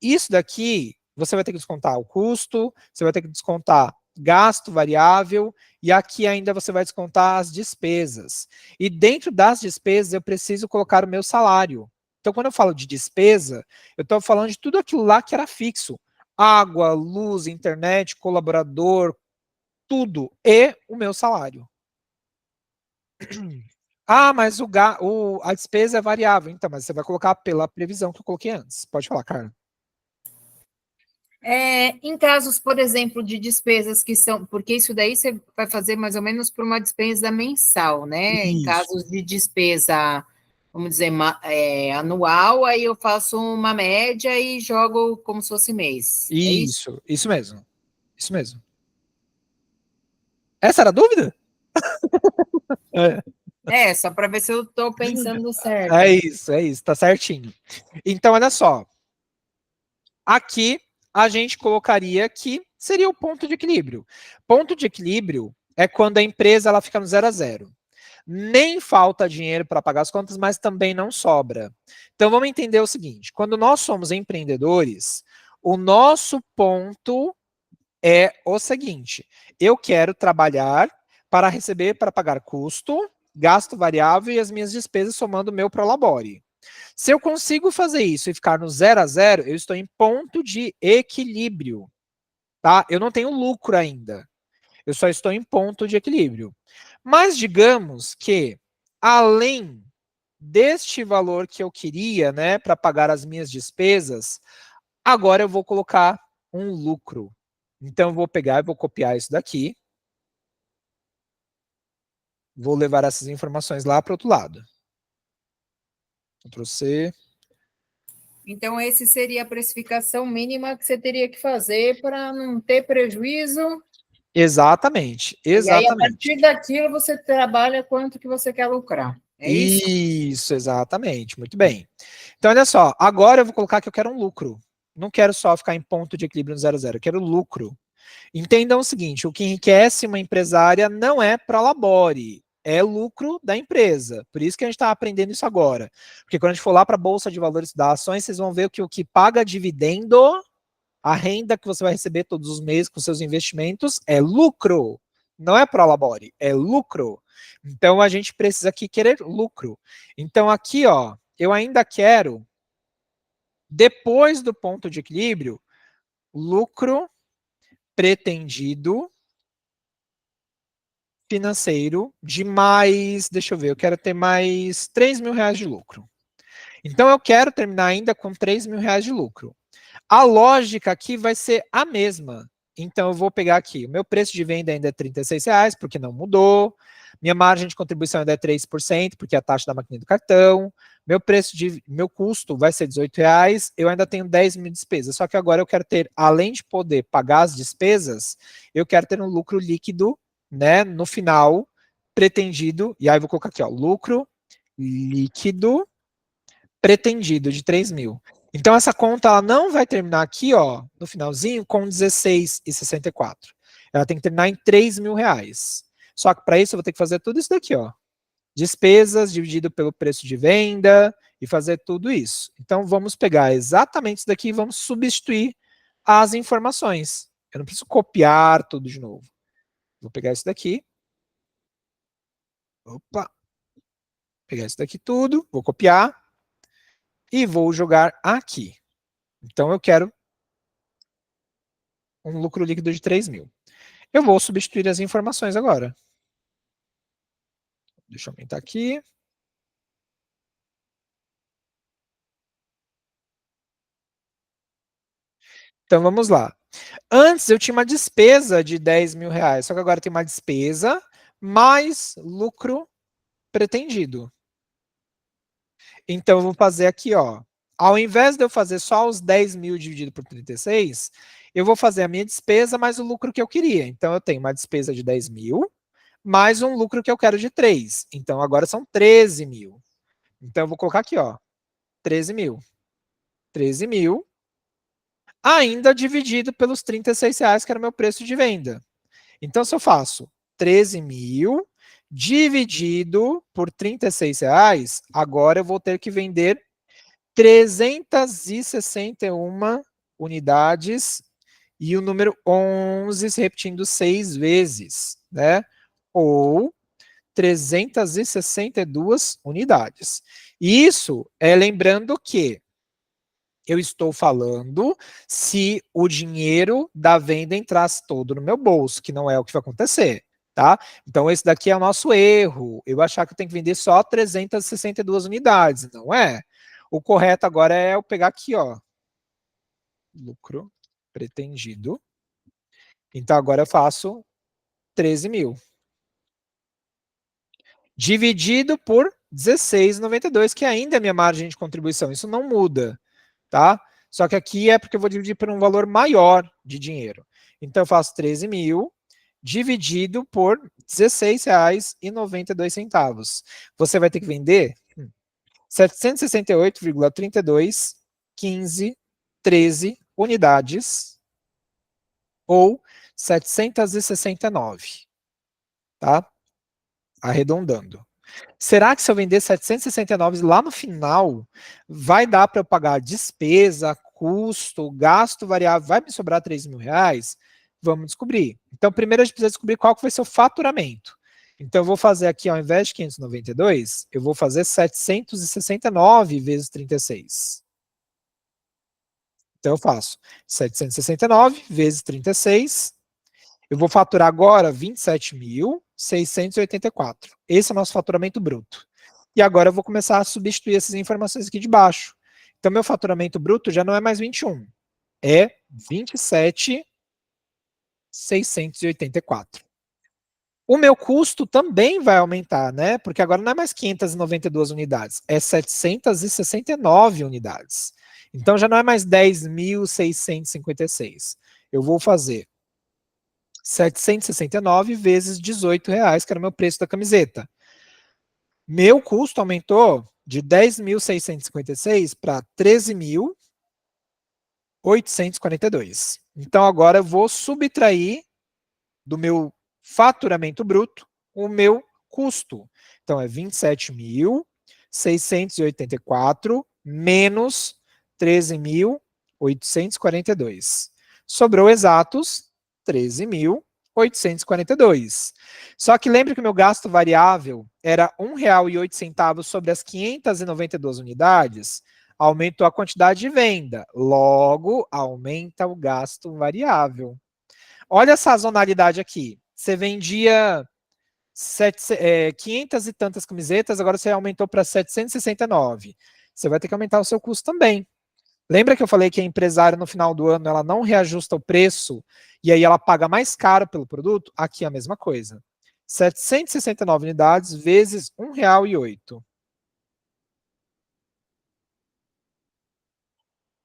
[SPEAKER 1] Isso daqui, você vai ter que descontar o custo, você vai ter que descontar gasto variável, e aqui ainda você vai descontar as despesas. E dentro das despesas, eu preciso colocar o meu salário. Então, quando eu falo de despesa, eu estou falando de tudo aquilo lá que era fixo. Água, luz, internet, colaborador, tudo. E o meu salário. Ah, mas a despesa é variável. Então, mas você vai colocar pela previsão que eu coloquei antes. Pode falar, Carla.
[SPEAKER 2] Em casos, por exemplo, de despesas que são, porque isso daí você vai fazer mais ou menos por uma despesa mensal, né? Em
[SPEAKER 1] Isso.
[SPEAKER 2] casos de despesa, vamos dizer, anual, aí eu faço uma média e jogo como se fosse mês. É isso?
[SPEAKER 1] Isso mesmo. Isso mesmo. Essa era a dúvida? É,
[SPEAKER 2] Só para ver se eu estou pensando certo.
[SPEAKER 1] é isso, tá certinho. Então, olha só. Aqui a gente colocaria que seria o ponto de equilíbrio. Ponto de equilíbrio é quando a empresa ela fica no 0 a 0. Nem falta dinheiro para pagar as contas, mas também não sobra. Então vamos entender o seguinte: quando nós somos empreendedores, o nosso ponto é o seguinte: eu quero trabalhar para receber, para pagar custo, gasto variável e as minhas despesas somando o meu Prolabore. Se eu consigo fazer isso e ficar no 0 a 0, eu estou em ponto de equilíbrio, tá? Eu não tenho lucro ainda. Eu só estou em ponto de equilíbrio. Mas digamos que além deste valor que eu queria, né, para pagar as minhas despesas, agora eu vou colocar um lucro. Então eu vou pegar e vou copiar isso daqui. Vou levar essas informações lá para o outro lado. Ctrl C.
[SPEAKER 2] Então, esse seria a precificação mínima que você teria que fazer para não ter prejuízo.
[SPEAKER 1] Exatamente,
[SPEAKER 2] E aí, a
[SPEAKER 1] exatamente.
[SPEAKER 2] partir daquilo, você trabalha quanto que você quer lucrar. É isso?
[SPEAKER 1] Isso, exatamente. Muito bem. Então, olha só. Agora eu vou colocar que eu quero um lucro. Não quero só ficar em ponto de equilíbrio no 0 a 0. Eu quero lucro. Entendam o seguinte: o que enriquece uma empresária não é Prolabore, é lucro da empresa. Por isso que a gente está aprendendo isso agora. Porque quando a gente for lá para a Bolsa de Valores das Ações, vocês vão ver que o que paga dividendo, a renda que você vai receber todos os meses com seus investimentos, é lucro. Não é Prolabore, é lucro. Então a gente precisa aqui querer lucro. Então aqui, ó, eu ainda quero, depois do ponto de equilíbrio, lucro pretendido financeiro de mais, deixa eu ver, eu quero ter mais 3 mil reais de lucro. Então, eu quero terminar ainda com 3 mil reais de lucro. A lógica aqui vai ser a mesma. Então, eu vou pegar aqui, o meu preço de venda ainda é R$36, porque não mudou. Minha margem de contribuição ainda é 3%, porque é a taxa da maquininha do cartão. Meu custo vai ser R$18. Eu ainda tenho 10 mil despesas. Só que agora eu quero ter, além de poder pagar as despesas, eu quero ter um lucro líquido, né, no final, pretendido. E aí eu vou colocar aqui, ó, lucro líquido pretendido de 3 mil. Então, essa conta ela não vai terminar aqui, ó, no finalzinho, com 16,64. Ela tem que terminar em 3 mil reais. Só que para isso eu vou ter que fazer tudo isso daqui, ó. Despesas dividido pelo preço de venda e fazer tudo isso. Então, vamos pegar exatamente isso daqui e vamos substituir as informações. Eu não preciso copiar tudo de novo. Vou pegar isso daqui. Opa. Pegar isso daqui tudo, vou copiar e vou jogar aqui. Então, eu quero um lucro líquido de 3 mil. Eu vou substituir as informações agora. Deixa eu aumentar aqui. Então, vamos lá. Antes, eu tinha uma despesa de 10 mil reais, só que agora tem uma despesa mais lucro pretendido. Então, eu vou fazer aqui, ó. Ao invés de eu fazer só os 10 mil dividido por 36, eu vou fazer a minha despesa mais o lucro que eu queria. Então, eu tenho uma despesa de 10 mil, mais um lucro que eu quero de 3. Então, agora são 13 mil. Então, eu vou colocar aqui, ó, 13 mil. 13 mil, ainda dividido pelos R$36, que era o meu preço de venda. Então, se eu faço 13 mil dividido por R$36, agora eu vou ter que vender 361 unidades e o número 11 se repetindo 6 vezes, né? Ou 362 unidades. Isso é lembrando que eu estou falando se o dinheiro da venda entrasse todo no meu bolso, que não é o que vai acontecer, tá? Então, esse daqui é o nosso erro. Eu achar que eu tenho que vender só 362 unidades, não é? O correto agora é eu pegar aqui, ó, lucro pretendido. Então, agora eu faço 13 mil. Dividido por 16,92, que ainda é minha margem de contribuição. Isso não muda, tá? Só que aqui é porque eu vou dividir por um valor maior de dinheiro. Então, eu faço 13 mil dividido por R$16,92. Você vai ter que vender 768,32, 15, 13 unidades ou 769, tá? Arredondando. Será que se eu vender 769 lá no final, vai dar para eu pagar despesa, custo, gasto variável, vai me sobrar 3 mil reais? Vamos descobrir. Então, primeiro a gente precisa descobrir qual que vai ser o faturamento. Então, eu vou fazer aqui, ao invés de 592, eu vou fazer 769 vezes 36. Então, eu faço 769 vezes 36. Eu vou faturar agora 27.684. Esse é o nosso faturamento bruto. E agora eu vou começar a substituir essas informações aqui de baixo. Então, meu faturamento bruto já não é mais 21, é 27.684. O meu custo também vai aumentar, né? Porque agora não é mais 592 unidades, é 769 unidades. Então, já não é mais 10.656. Eu vou fazer 769 vezes R$18, que era o meu preço da camiseta. Meu custo aumentou de 10.656 para 13.842. Então, agora eu vou subtrair do meu faturamento bruto o meu custo. Então, é 27.684 menos 13.842. Sobrou exatos 13.842. Só que lembre que o meu gasto variável era R$1,08 sobre as 592 unidades, aumentou a quantidade de venda, logo aumenta o gasto variável. Olha a sazonalidade aqui. Você vendia 500 e tantas camisetas, agora você aumentou para 769. Você vai ter que aumentar o seu custo também. Lembra que eu falei que a empresária no final do ano ela não reajusta o preço e aí ela paga mais caro pelo produto? Aqui é a mesma coisa. 769 unidades vezes R$1,08.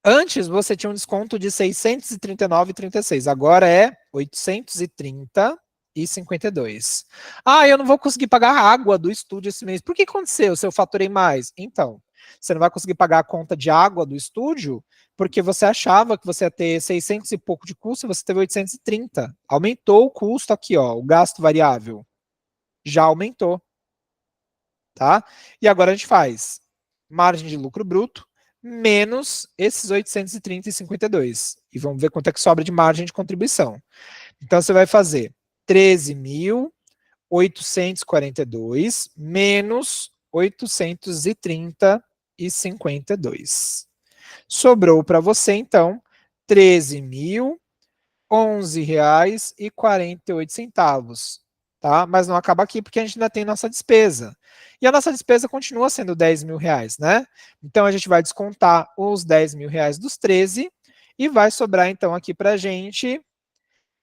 [SPEAKER 1] Antes você tinha um desconto de 639,36, agora é 830,52. Ah, eu não vou conseguir pagar a água do estúdio esse mês. Por que aconteceu se eu faturei mais? Então, você não vai conseguir pagar a conta de água do estúdio porque você achava que você ia ter 600 e pouco de custo e você teve 830. Aumentou o custo aqui, ó, o gasto variável. Já aumentou, tá? E agora a gente faz margem de lucro bruto menos esses 830,52. E vamos ver quanto é que sobra de margem de contribuição. Então você vai fazer 13.842 menos 830,52. Sobrou para você, então, R$13.011,48. Tá? Mas não acaba aqui porque a gente ainda tem nossa despesa. E a nossa despesa continua sendo R$10.000, né? Então a gente vai descontar os R$10.000 dos 13 e vai sobrar então aqui para a gente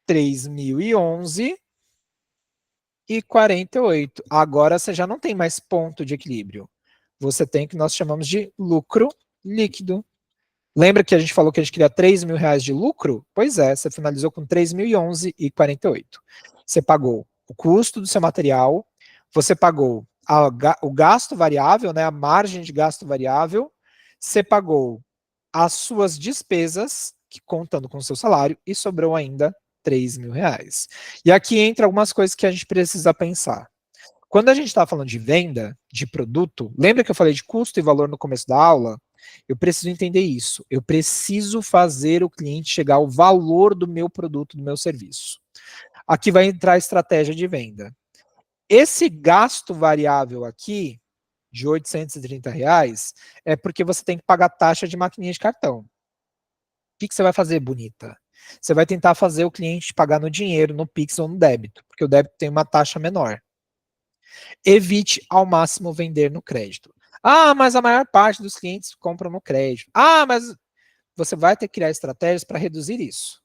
[SPEAKER 1] 3.011,48. Agora você já não tem mais ponto de equilíbrio. Você tem o que nós chamamos de lucro líquido. Lembra que a gente falou que a gente queria R$3.000 de lucro? Pois é, você finalizou com 3.011,48. Você pagou o custo do seu material, você pagou o gasto variável, né, a margem de gasto variável, você pagou as suas despesas, que contando com o seu salário, e sobrou ainda R$3.000. E aqui entra algumas coisas que a gente precisa pensar. Quando a gente está falando de venda de produto, lembra que eu falei de custo e valor no começo da aula? Eu preciso entender isso. Eu preciso fazer o cliente chegar ao valor do meu produto, do meu serviço. Aqui vai entrar a estratégia de venda. Esse gasto variável aqui, de R$830, é porque você tem que pagar taxa de maquininha de cartão. O que você vai fazer, bonita? Você vai tentar fazer o cliente pagar no dinheiro, no Pix ou no débito, porque o débito tem uma taxa menor. Evite ao máximo vender no crédito. Ah, mas a maior parte dos clientes compram no crédito. Ah, mas você vai ter que criar estratégias para reduzir isso.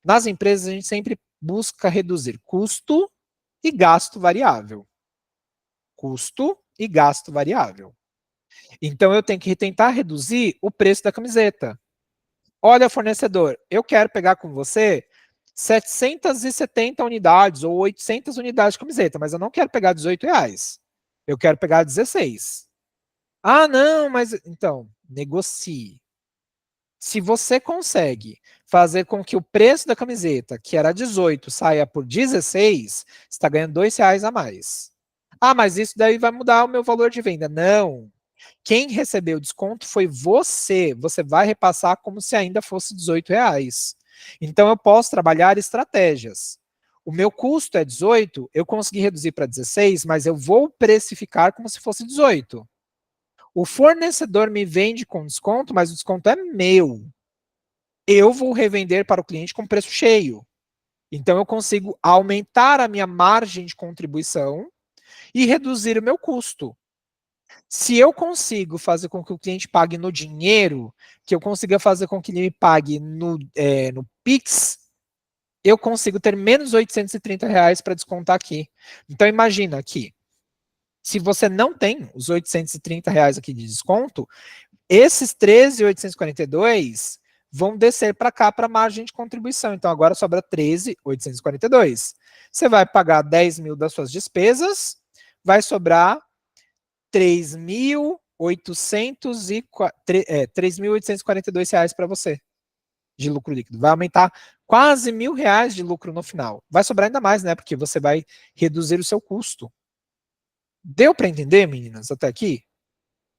[SPEAKER 1] Nas empresas, a gente sempre busca reduzir custo e gasto variável. Custo e gasto variável. Então, eu tenho que tentar reduzir o preço da camiseta. Olha, fornecedor, eu quero pegar com você 770 unidades ou 800 unidades de camiseta, mas eu não quero pegar R$18. Eu quero pegar 16. Ah, não, mas então, negocie. Se você consegue fazer com que o preço da camiseta, que era 18, saia por 16, você está ganhando R$2 a mais. Ah, mas isso daí vai mudar o meu valor de venda. Não. Quem recebeu o desconto foi você. Você vai repassar como se ainda fosse R$18. Então eu posso trabalhar estratégias. O meu custo é 18, eu consegui reduzir para 16, mas eu vou precificar como se fosse 18. O fornecedor me vende com desconto, mas o desconto é meu. Eu vou revender para o cliente com preço cheio. Então eu consigo aumentar a minha margem de contribuição e reduzir o meu custo. Se eu consigo fazer com que o cliente pague no dinheiro, que eu consiga fazer com que ele me pague no Pix, eu consigo ter menos R$830 para descontar aqui. Então imagina aqui, se você não tem os R$830 aqui de desconto, esses 13.842 vão descer para cá para a margem de contribuição. Então agora sobra 13.842. Você vai pagar 10 mil das suas despesas, vai sobrar 3.842 reais para você de lucro líquido. Vai aumentar quase R$1.000 de lucro no final. Vai sobrar ainda mais, né? Porque você vai reduzir o seu custo. Deu para entender, meninas, até aqui?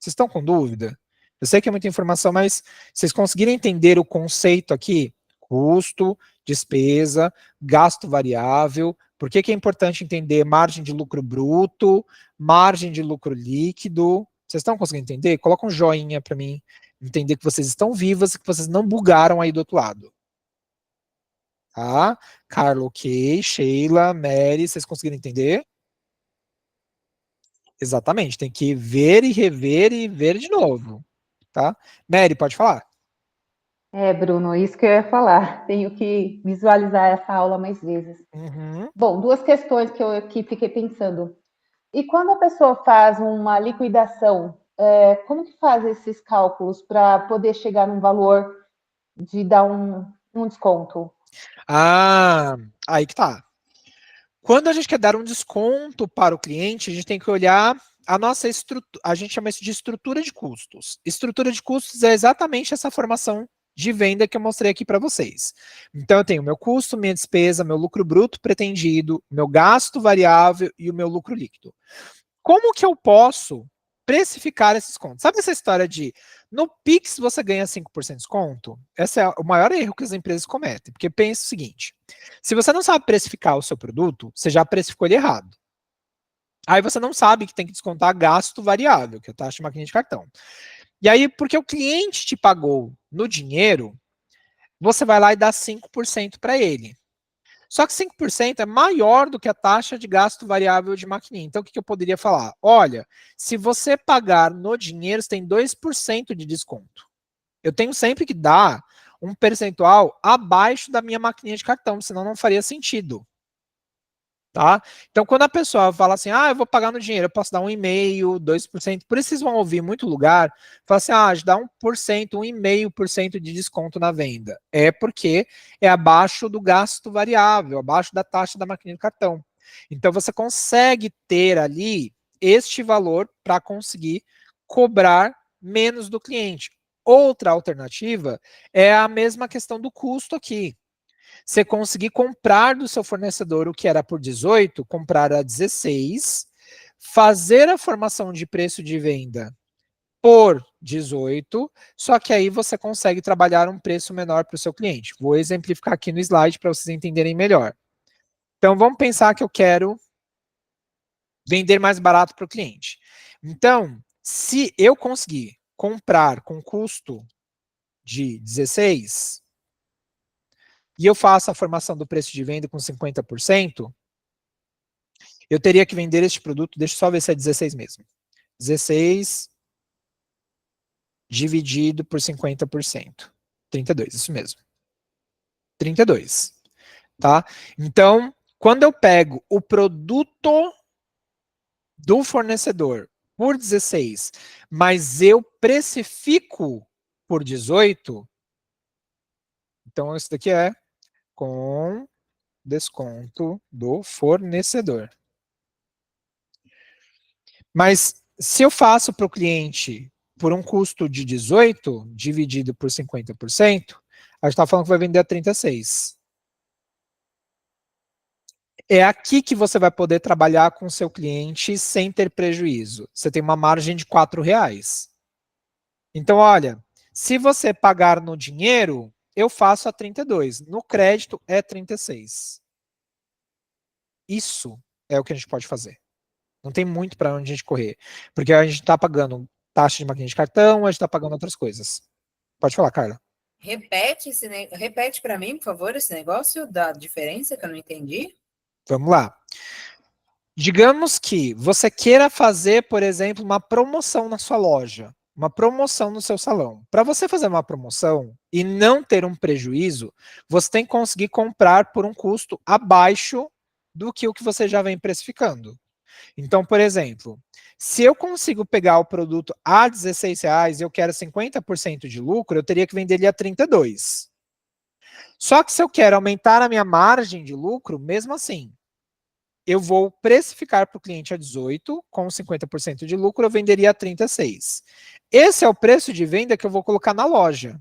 [SPEAKER 1] Vocês estão com dúvida? Eu sei que é muita informação, mas vocês conseguiram entender o conceito aqui? Custo, despesa, gasto variável. Por que é importante entender margem de lucro bruto, margem de lucro líquido? Vocês estão conseguindo entender? Coloca um joinha para mim entender que vocês estão vivas e que vocês não bugaram aí do outro lado. Tá? Carla, ok. Sheila, Mary, vocês conseguiram entender? Exatamente, tem que ver e rever e ver de novo, tá? Mary, pode falar.
[SPEAKER 3] Bruno, isso que eu ia falar. Tenho que visualizar essa aula mais vezes.
[SPEAKER 1] Uhum.
[SPEAKER 3] Bom, duas questões que eu aqui fiquei pensando. E quando a pessoa faz uma liquidação, como que faz esses cálculos para poder chegar num valor de dar um desconto?
[SPEAKER 1] Ah, aí que tá. Quando a gente quer dar um desconto para o cliente, a gente tem que olhar a nossa estrutura, a gente chama isso de estrutura de custos. Estrutura de custos é exatamente essa formação de venda que eu mostrei aqui para vocês. Então, eu tenho meu custo, minha despesa, meu lucro bruto pretendido, meu gasto variável e o meu lucro líquido. Como que eu posso precificar esses contos? Sabe essa história de no Pix você ganha 5% de desconto? Esse é o maior erro que as empresas cometem. Porque pensa o seguinte: se você não sabe precificar o seu produto, você já precificou ele errado. Aí você não sabe que tem que descontar gasto variável, que é a taxa de maquininha de cartão. E aí, porque o cliente te pagou no dinheiro, você vai lá e dá 5% para ele. Só que 5% é maior do que a taxa de gasto variável de maquininha. Então, o que eu poderia falar? Olha, se você pagar no dinheiro, você tem 2% de desconto. Eu tenho sempre que dar um percentual abaixo da minha maquininha de cartão, senão não faria sentido. Tá? Então, quando a pessoa fala assim, eu vou pagar no dinheiro, eu posso dar 1,5%, 2%, por isso vocês vão ouvir em muito lugar, fala assim, dá 1%, 1,5% de desconto na venda. É porque é abaixo do gasto variável, abaixo da taxa da maquininha de cartão. Então, você consegue ter ali este valor para conseguir cobrar menos do cliente. Outra alternativa é a mesma questão do custo aqui. Você conseguir comprar do seu fornecedor o que era por 18, comprar a 16, fazer a formação de preço de venda por 18, só que aí você consegue trabalhar um preço menor para o seu cliente. Vou exemplificar aqui no slide para vocês entenderem melhor. Então, vamos pensar que eu quero vender mais barato para o cliente. Então, se eu conseguir comprar com custo de 16, e eu faço a formação do preço de venda com 50%, eu teria que vender este produto, deixa eu só ver se é 16 mesmo. 16 dividido por 50%. 32, isso mesmo. 32, tá? Então, quando eu pego o produto do fornecedor por 16, mas eu precifico por 18, então isso daqui é com desconto do fornecedor. Mas se eu faço para o cliente por um custo de 18, dividido por 50%, a gente está falando que vai vender a 36. É aqui que você vai poder trabalhar com o seu cliente sem ter prejuízo. Você tem uma margem de R$4. Então, olha, se você pagar no dinheiro, eu faço a 32. No crédito é 36. Isso é o que a gente pode fazer. Não tem muito para onde a gente correr. Porque a gente está pagando taxa de maquininha de cartão, a gente está pagando outras coisas. Pode falar, Carla.
[SPEAKER 2] Repete para mim, por favor, esse negócio da diferença que eu não entendi.
[SPEAKER 1] Vamos lá. Digamos que você queira fazer, por exemplo, uma promoção na sua loja, uma promoção no seu salão. Para você fazer uma promoção e não ter um prejuízo, você tem que conseguir comprar por um custo abaixo do que o que você já vem precificando. Então, por exemplo, se eu consigo pegar o produto a R$16 e eu quero 50% de lucro, eu teria que vender ele a 32. Só que se eu quero aumentar a minha margem de lucro, mesmo assim, eu vou precificar para o cliente a 18, com 50% de lucro, eu venderia a 36. Esse é o preço de venda que eu vou colocar na loja.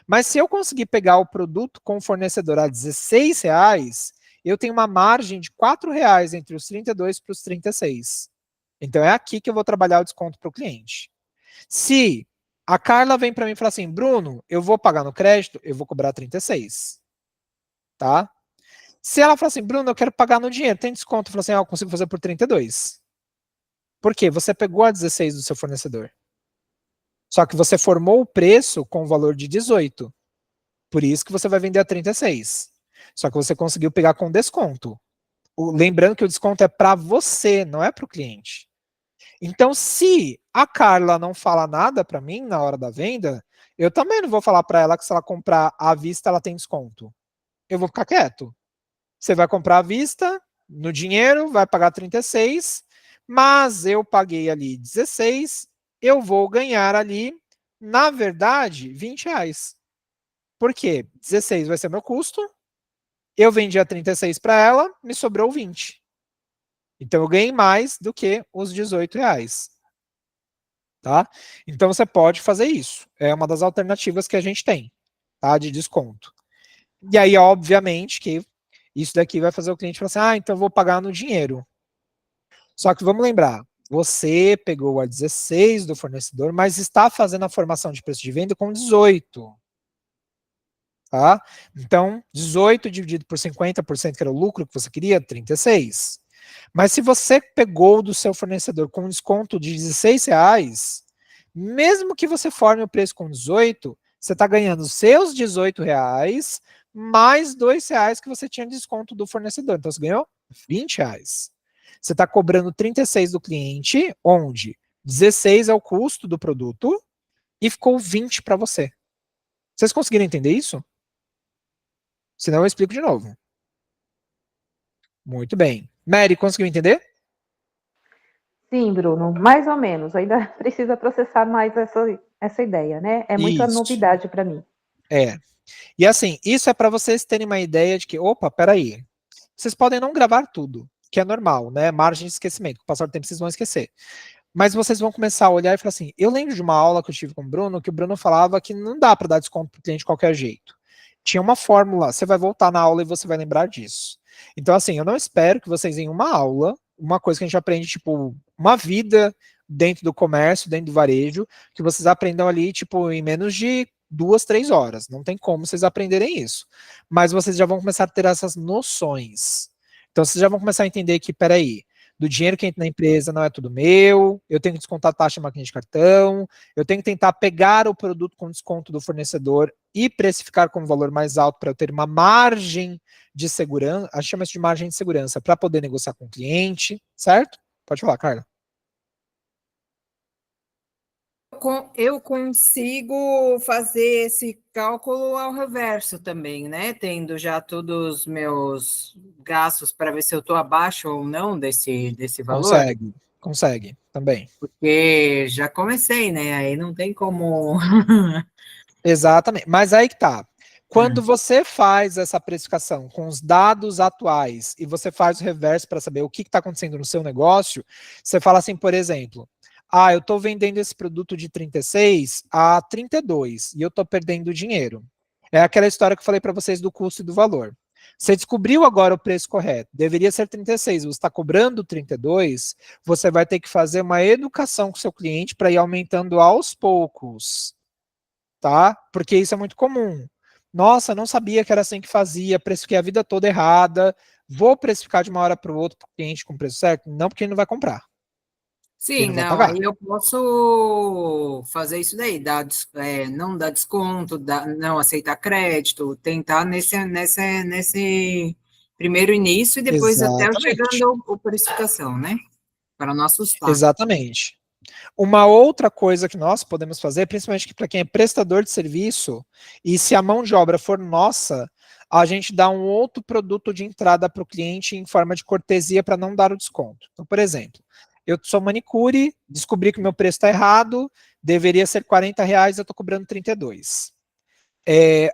[SPEAKER 1] Mas se eu conseguir pegar o produto com o fornecedor a R$16, eu tenho uma margem de R$4 entre os 32 para os 36. Então é aqui que eu vou trabalhar o desconto para o cliente. Se a Carla vem para mim e fala assim, Bruno, eu vou pagar no crédito, eu vou cobrar 36. Tá? Se ela falar assim, Bruno, eu quero pagar no dinheiro, tem desconto? Eu falo assim, eu consigo fazer por 32. Por quê? Você pegou a 16 do seu fornecedor. Só que você formou o preço com o valor de 18. Por isso que você vai vender a 36. Só que você conseguiu pegar com desconto. Lembrando que o desconto é para você, não é para o cliente. Então, se a Carla não fala nada para mim na hora da venda, eu também não vou falar para ela que se ela comprar à vista, ela tem desconto. Eu vou ficar quieto. Você vai comprar à vista, no dinheiro, vai pagar 36, mas eu paguei ali 16, eu vou ganhar ali, na verdade, 20 reais. Por quê? 16 vai ser meu custo, eu vendi a 36 para ela, me sobrou 20. Então eu ganhei mais do que os 18 reais. Tá? Então você pode fazer isso. É uma das alternativas que a gente tem, tá? De desconto. E aí, obviamente, que isso daqui vai fazer o cliente falar assim, ah, então eu vou pagar no dinheiro. Só que vamos lembrar, você pegou a 16 do fornecedor, mas está fazendo a formação de preço de venda com 18. Tá? Então, 18 dividido por 50%, que era o lucro que você queria, 36. Mas se você pegou do seu fornecedor com desconto de 16 reais, mesmo que você forme o preço com 18, você está ganhando os seus 18 reais mais 2 reais que você tinha de desconto do fornecedor. Então você ganhou 20 reais. Você está cobrando 36 do cliente, onde 16 é o custo do produto e ficou 20 para você. Vocês conseguiram entender isso? Senão eu explico de novo. Muito bem. Mary, conseguiu entender?
[SPEAKER 3] Sim, Bruno, mais ou menos. Ainda precisa processar mais essa ideia, né? É muita
[SPEAKER 1] Isso.
[SPEAKER 3] novidade para mim.
[SPEAKER 1] É. E assim, isso é para vocês terem uma ideia de que, opa, peraí. Vocês podem não gravar tudo, que é normal, né? Margem de esquecimento. Com o passar do tempo vocês vão esquecer. Mas vocês vão começar a olhar e falar assim, eu lembro de uma aula que eu tive com o Bruno, que o Bruno falava que não dá para dar desconto para o cliente de qualquer jeito. Tinha uma fórmula, você vai voltar na aula e você vai lembrar disso. Então, assim, eu não espero que vocês em uma aula, uma coisa que a gente aprende, tipo, uma vida dentro do comércio, dentro do varejo, que vocês aprendam ali, tipo, em menos de 2, 3 horas. Não tem como vocês aprenderem isso. Mas vocês já vão começar a ter essas noções. Então, vocês já vão começar a entender que, peraí, do dinheiro que entra na empresa não é tudo meu, eu tenho que descontar a taxa de máquina de cartão, eu tenho que tentar pegar o produto com desconto do fornecedor e precificar com um valor mais alto para eu ter uma margem de segurança, a gente chama isso de margem de segurança, para poder negociar com o cliente, certo? Pode falar, Carla.
[SPEAKER 2] Eu consigo fazer esse cálculo ao reverso também, né? Tendo já todos os meus gastos para ver se eu estou abaixo ou não desse valor.
[SPEAKER 1] Consegue também.
[SPEAKER 2] Porque já comecei, né? Aí não tem como.
[SPEAKER 1] Exatamente. Mas aí que tá. Quando você faz essa precificação com os dados atuais e você faz o reverso para saber o que está acontecendo no seu negócio, você fala assim, por exemplo, ah, eu estou vendendo esse produto de 36 a 32 e eu estou perdendo dinheiro. É aquela história que eu falei para vocês do custo e do valor. Você descobriu agora o preço correto, deveria ser 36, você está cobrando 32, você vai ter que fazer uma educação com o seu cliente para ir aumentando aos poucos, tá? Porque isso é muito comum. Nossa, não sabia que era assim que fazia, precifiquei a vida toda errada, vou precificar de uma hora para o outro para o cliente com preço certo? Não, porque ele não vai comprar.
[SPEAKER 2] Sim,
[SPEAKER 1] Não vai
[SPEAKER 2] não,
[SPEAKER 1] pagar.
[SPEAKER 2] aí eu posso fazer isso daí, não dar desconto, não aceitar crédito, tentar nesse primeiro início e depois até eu
[SPEAKER 1] Exatamente.
[SPEAKER 2] chegando à precificação, né? Para não assustar.
[SPEAKER 1] Exatamente. Uma outra coisa que nós podemos fazer, principalmente para quem é prestador de serviço, e se a mão de obra for nossa, a gente dá um outro produto de entrada para o cliente em forma de cortesia para não dar o desconto. Então, por exemplo, eu sou manicure, descobri que o meu preço está errado, deveria ser R$ 40, eu estou cobrando 32.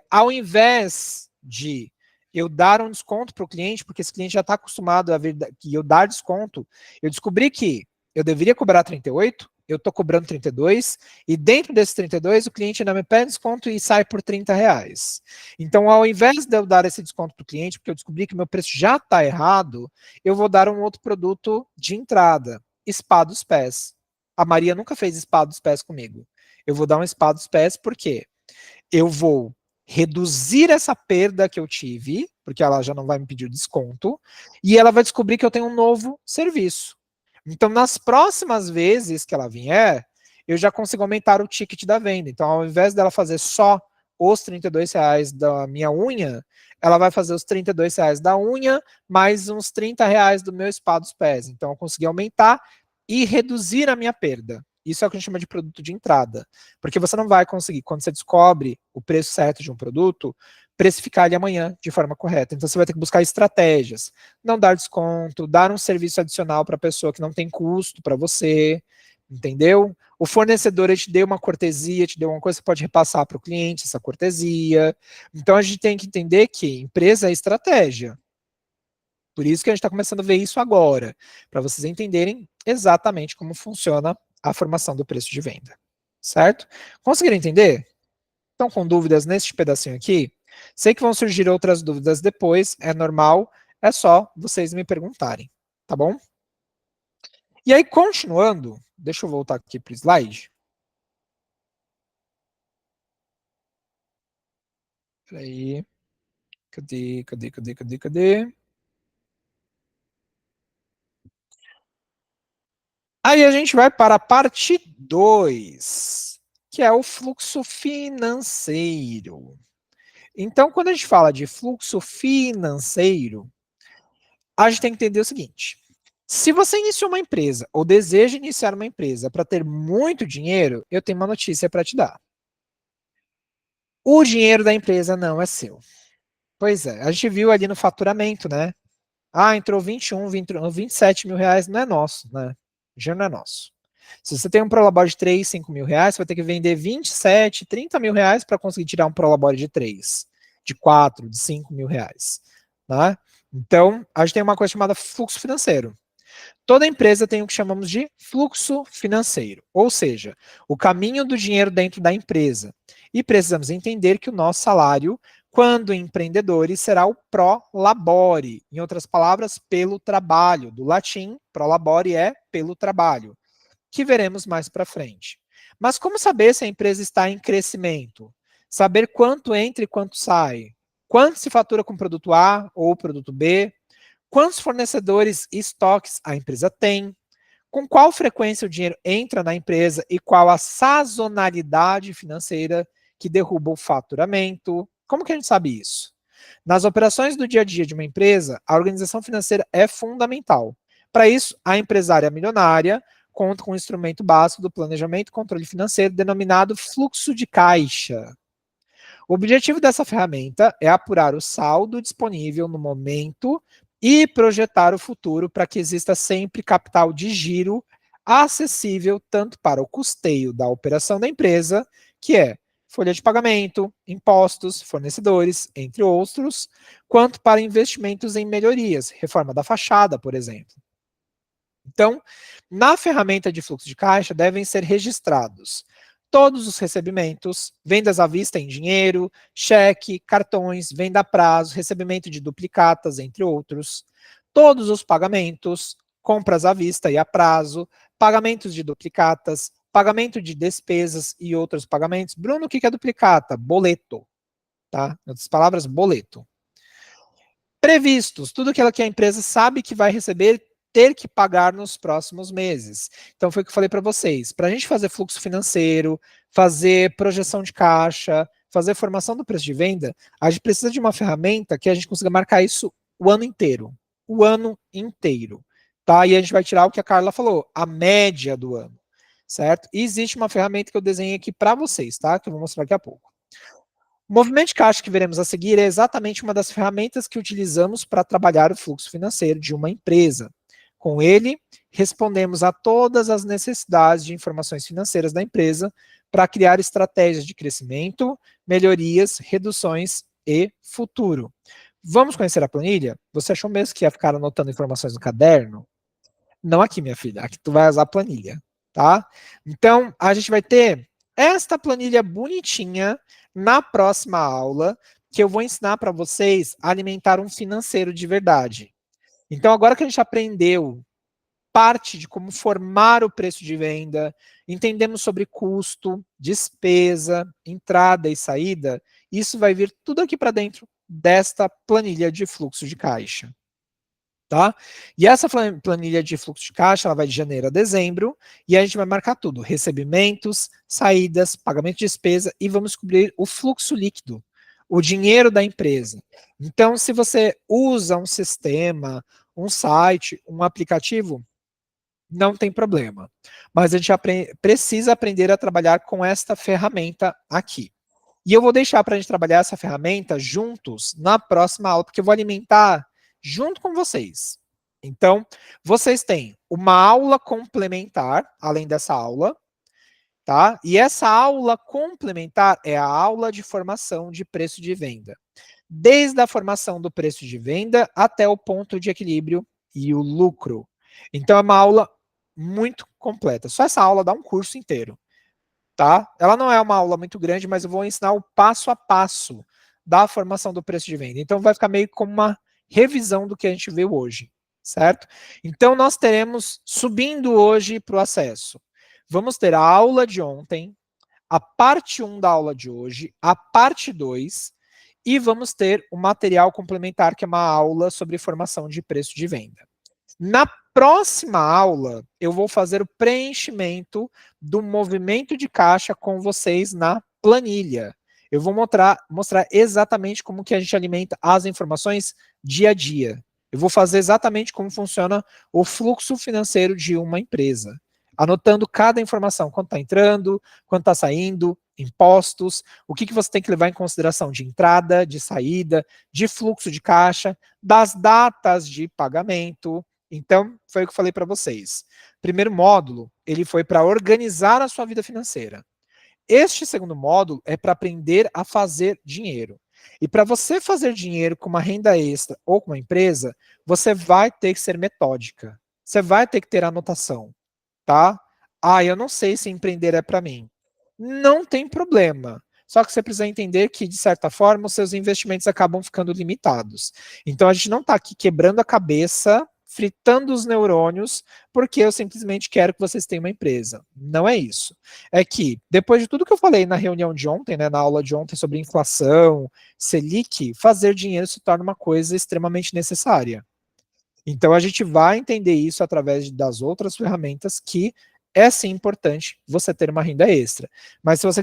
[SPEAKER 1] Ao invés de eu dar um desconto para o cliente, porque esse cliente já está acostumado a ver que eu dar desconto, eu descobri que eu deveria cobrar 38, eu estou cobrando 32, e dentro desses 32, o cliente ainda me pede desconto e sai por R$ 30. Então, ao invés de eu dar esse desconto para o cliente, porque eu descobri que meu preço já está errado, eu vou dar um outro produto de entrada, spa dos pés. A Maria nunca fez spa dos pés comigo. Eu vou dar um spa dos pés porque eu vou reduzir essa perda que eu tive, porque ela já não vai me pedir desconto, e ela vai descobrir que eu tenho um novo serviço. Então, nas próximas vezes que ela vier, eu já consigo aumentar o ticket da venda. Então, ao invés dela fazer só os R$ 32 da minha unha, ela vai fazer os R$ 32 da unha, mais uns R$ 30 do meu spa dos pés. Então, eu consegui aumentar e reduzir a minha perda. Isso é o que a gente chama de produto de entrada. Porque você não vai conseguir, quando você descobre o preço certo de um produto, precificar ele amanhã de forma correta. Então você vai ter que buscar estratégias. Não dar desconto, dar um serviço adicional para a pessoa que não tem custo para você, entendeu? O fornecedor ele te deu uma cortesia, te deu uma coisa, você pode repassar para o cliente essa cortesia. Então a gente tem que entender que empresa é estratégia. Por isso que a gente está começando a ver isso agora, para vocês entenderem exatamente como funciona a formação do preço de venda. Certo? Conseguiram entender? Estão com dúvidas neste pedacinho aqui? Sei que vão surgir outras dúvidas depois, é normal, é só vocês me perguntarem, tá bom? E aí, continuando, deixa eu voltar aqui para o slide. Peraí. Cadê? Aí a gente vai para a parte 2, que é o fluxo financeiro. Então, quando a gente fala de fluxo financeiro, a gente tem que entender o seguinte: se você iniciou uma empresa ou deseja iniciar uma empresa para ter muito dinheiro, eu tenho uma notícia para te dar. O dinheiro da empresa não é seu. Pois é, a gente viu ali no faturamento, né? Ah, entrou 21, 27 mil reais, não é nosso, né? O dinheiro não é nosso. Se você tem um Prolabore de 3, 5 mil reais, você vai ter que vender 27, 30 mil reais para conseguir tirar um Prolabore de 3, de 4, de 5 mil reais. Né? Então, a gente tem uma coisa chamada fluxo financeiro. Toda empresa tem o que chamamos de fluxo financeiro, ou seja, o caminho do dinheiro dentro da empresa. E precisamos entender que o nosso salário, quando empreendedores, será o pro labore, em outras palavras, pelo trabalho. Do latim, pro labore é pelo trabalho, que veremos mais para frente. Mas como saber se a empresa está em crescimento? Saber quanto entra e quanto sai. Quanto se fatura com produto A ou produto B? Quantos fornecedores e estoques a empresa tem? Com qual frequência o dinheiro entra na empresa e qual a sazonalidade financeira que derruba o faturamento? Como que a gente sabe isso? Nas operações do dia a dia de uma empresa, a organização financeira é fundamental. Para isso, a empresária milionária conta com um instrumento básico do planejamento e controle financeiro denominado fluxo de caixa. O objetivo dessa ferramenta é apurar o saldo disponível no momento e projetar o futuro para que exista sempre capital de giro acessível tanto para o custeio da operação da empresa, que é folha de pagamento, impostos, fornecedores, entre outros, quanto para investimentos em melhorias, reforma da fachada, por exemplo. Então, na ferramenta de fluxo de caixa devem ser registrados todos os recebimentos, vendas à vista em dinheiro, cheque, cartões, venda a prazo, recebimento de duplicatas, entre outros, todos os pagamentos, compras à vista e a prazo, pagamentos de duplicatas, pagamento de despesas e outros pagamentos. Bruno, o que é duplicata? Boleto. Tá? Em outras palavras, boleto. Previstos, tudo aquilo que a empresa sabe que vai receber, ter que pagar nos próximos meses. Então foi o que eu falei para vocês. Para a gente fazer fluxo financeiro, fazer projeção de caixa, fazer formação do preço de venda, a gente precisa de uma ferramenta que a gente consiga marcar isso o ano inteiro. O ano inteiro. Tá? E a gente vai tirar o que a Carla falou, a média do ano. Certo? E existe uma ferramenta que eu desenhei aqui para vocês, tá? Que eu vou mostrar daqui a pouco. O movimento de caixa que veremos a seguir é exatamente uma das ferramentas que utilizamos para trabalhar o fluxo financeiro de uma empresa. Com ele, respondemos a todas as necessidades de informações financeiras da empresa para criar estratégias de crescimento, melhorias, reduções e futuro. Vamos conhecer a planilha? Você achou mesmo que ia ficar anotando informações no caderno? Não aqui, minha filha. Aqui tu vai usar a planilha, tá? Então, a gente vai ter esta planilha bonitinha na próxima aula, que eu vou ensinar para vocês a alimentar um financeiro de verdade. Então, agora que a gente aprendeu parte de como formar o preço de venda, entendemos sobre custo, despesa, entrada e saída, isso vai vir tudo aqui para dentro desta planilha de fluxo de caixa. Tá? E essa planilha de fluxo de caixa, ela vai de janeiro a dezembro, e a gente vai marcar tudo, recebimentos, saídas, pagamento de despesa, e vamos descobrir o fluxo líquido, o dinheiro da empresa. Então, se você usa um sistema, um site, um aplicativo, não tem problema. Mas a gente precisa aprender a trabalhar com esta ferramenta aqui. E eu vou deixar para a gente trabalhar essa ferramenta juntos na próxima aula, porque eu vou alimentar junto com vocês. Então, vocês têm uma aula complementar, além dessa aula, tá? E essa aula complementar é a aula de formação de preço de venda. Desde a formação do preço de venda até o ponto de equilíbrio e o lucro. Então, é uma aula muito completa. Só essa aula dá um curso inteiro, tá? Ela não é uma aula muito grande, mas eu vou ensinar o passo a passo da formação do preço de venda. Então, vai ficar meio como uma revisão do que a gente viu hoje, certo? Então, nós teremos, subindo hoje para o acesso, vamos ter a aula de ontem, a parte 1 da aula de hoje, a parte 2, e vamos ter o material complementar, que é uma aula sobre formação de preço de venda. Na próxima aula, eu vou fazer o preenchimento do movimento de caixa com vocês na planilha. Eu vou mostrar exatamente como que a gente alimenta as informações dia a dia. Eu vou fazer exatamente como funciona o fluxo financeiro de uma empresa, anotando cada informação, quanto está entrando, quanto está saindo, impostos, o que você tem que levar em consideração de entrada, de saída, de fluxo de caixa, das datas de pagamento. Então, foi o que eu falei para vocês. Primeiro módulo, ele foi para organizar a sua vida financeira. Este segundo módulo é para aprender a fazer dinheiro. E para você fazer dinheiro com uma renda extra ou com uma empresa, você vai ter que ser metódica. Você vai ter que ter anotação, tá? Ah, eu não sei se empreender é para mim. Não tem problema. Só que você precisa entender que, de certa forma, os seus investimentos acabam ficando limitados. Então, a gente não está aqui quebrando a cabeça, fritando os neurônios, porque eu simplesmente quero que vocês tenham uma empresa. Não é isso. É que, depois de tudo que eu falei na reunião de ontem, né, na aula de ontem sobre inflação, Selic, fazer dinheiro se torna uma coisa extremamente necessária. Então, a gente vai entender isso através das outras ferramentas que é sim importante você ter uma renda extra. Mas se você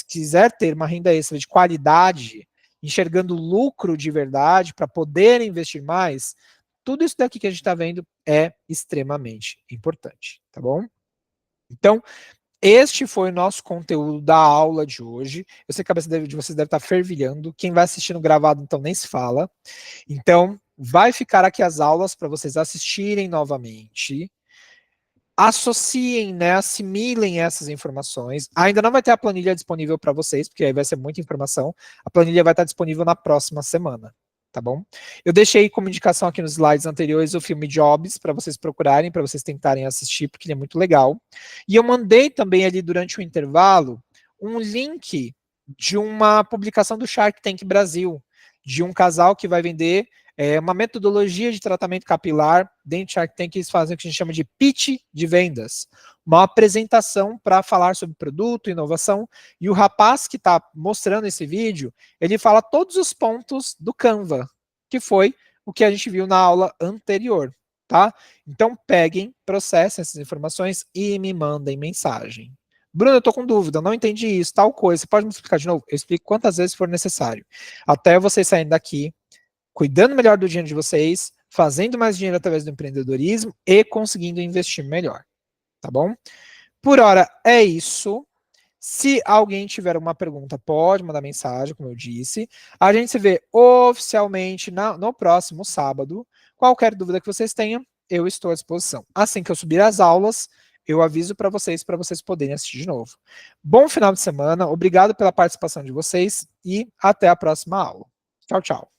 [SPEAKER 1] quiser ter uma renda extra de qualidade, enxergando lucro de verdade para poder investir mais, tudo isso daqui que a gente está vendo é extremamente importante, tá bom? Então, este foi o nosso conteúdo da aula de hoje. Eu sei que a cabeça de vocês deve estar fervilhando. Quem vai assistindo gravado, então, nem se fala. Então, vai ficar aqui as aulas para vocês assistirem novamente. Associem, né, assimilem essas informações. Ainda não vai ter a planilha disponível para vocês, porque aí vai ser muita informação. A planilha vai estar disponível na próxima semana, tá bom? Eu deixei como indicação aqui nos slides anteriores o filme Jobs, para vocês procurarem, para vocês tentarem assistir, porque ele é muito legal. E eu mandei também ali durante o intervalo um link de uma publicação do Shark Tank Brasil, de um casal que vai vender uma metodologia de tratamento capilar. Dentro do Shark Tank eles fazem o que a gente chama de pitch de vendas, uma apresentação para falar sobre produto, inovação, e o rapaz que está mostrando esse vídeo, ele fala todos os pontos do Canva, que foi o que a gente viu na aula anterior, tá? Então peguem, processem essas informações e me mandem mensagem. Bruno, eu estou com dúvida, não entendi isso, tal coisa, você pode me explicar de novo? Eu explico quantas vezes for necessário, até vocês saírem daqui cuidando melhor do dinheiro de vocês, fazendo mais dinheiro através do empreendedorismo e conseguindo investir melhor, tá bom? Por hora é isso. Se alguém tiver uma pergunta, pode mandar mensagem, como eu disse. A gente se vê oficialmente no próximo sábado. Qualquer dúvida que vocês tenham, eu estou à disposição. Assim que eu subir as aulas, eu aviso para vocês poderem assistir de novo. Bom final de semana, obrigado pela participação de vocês e até a próxima aula. Tchau, tchau.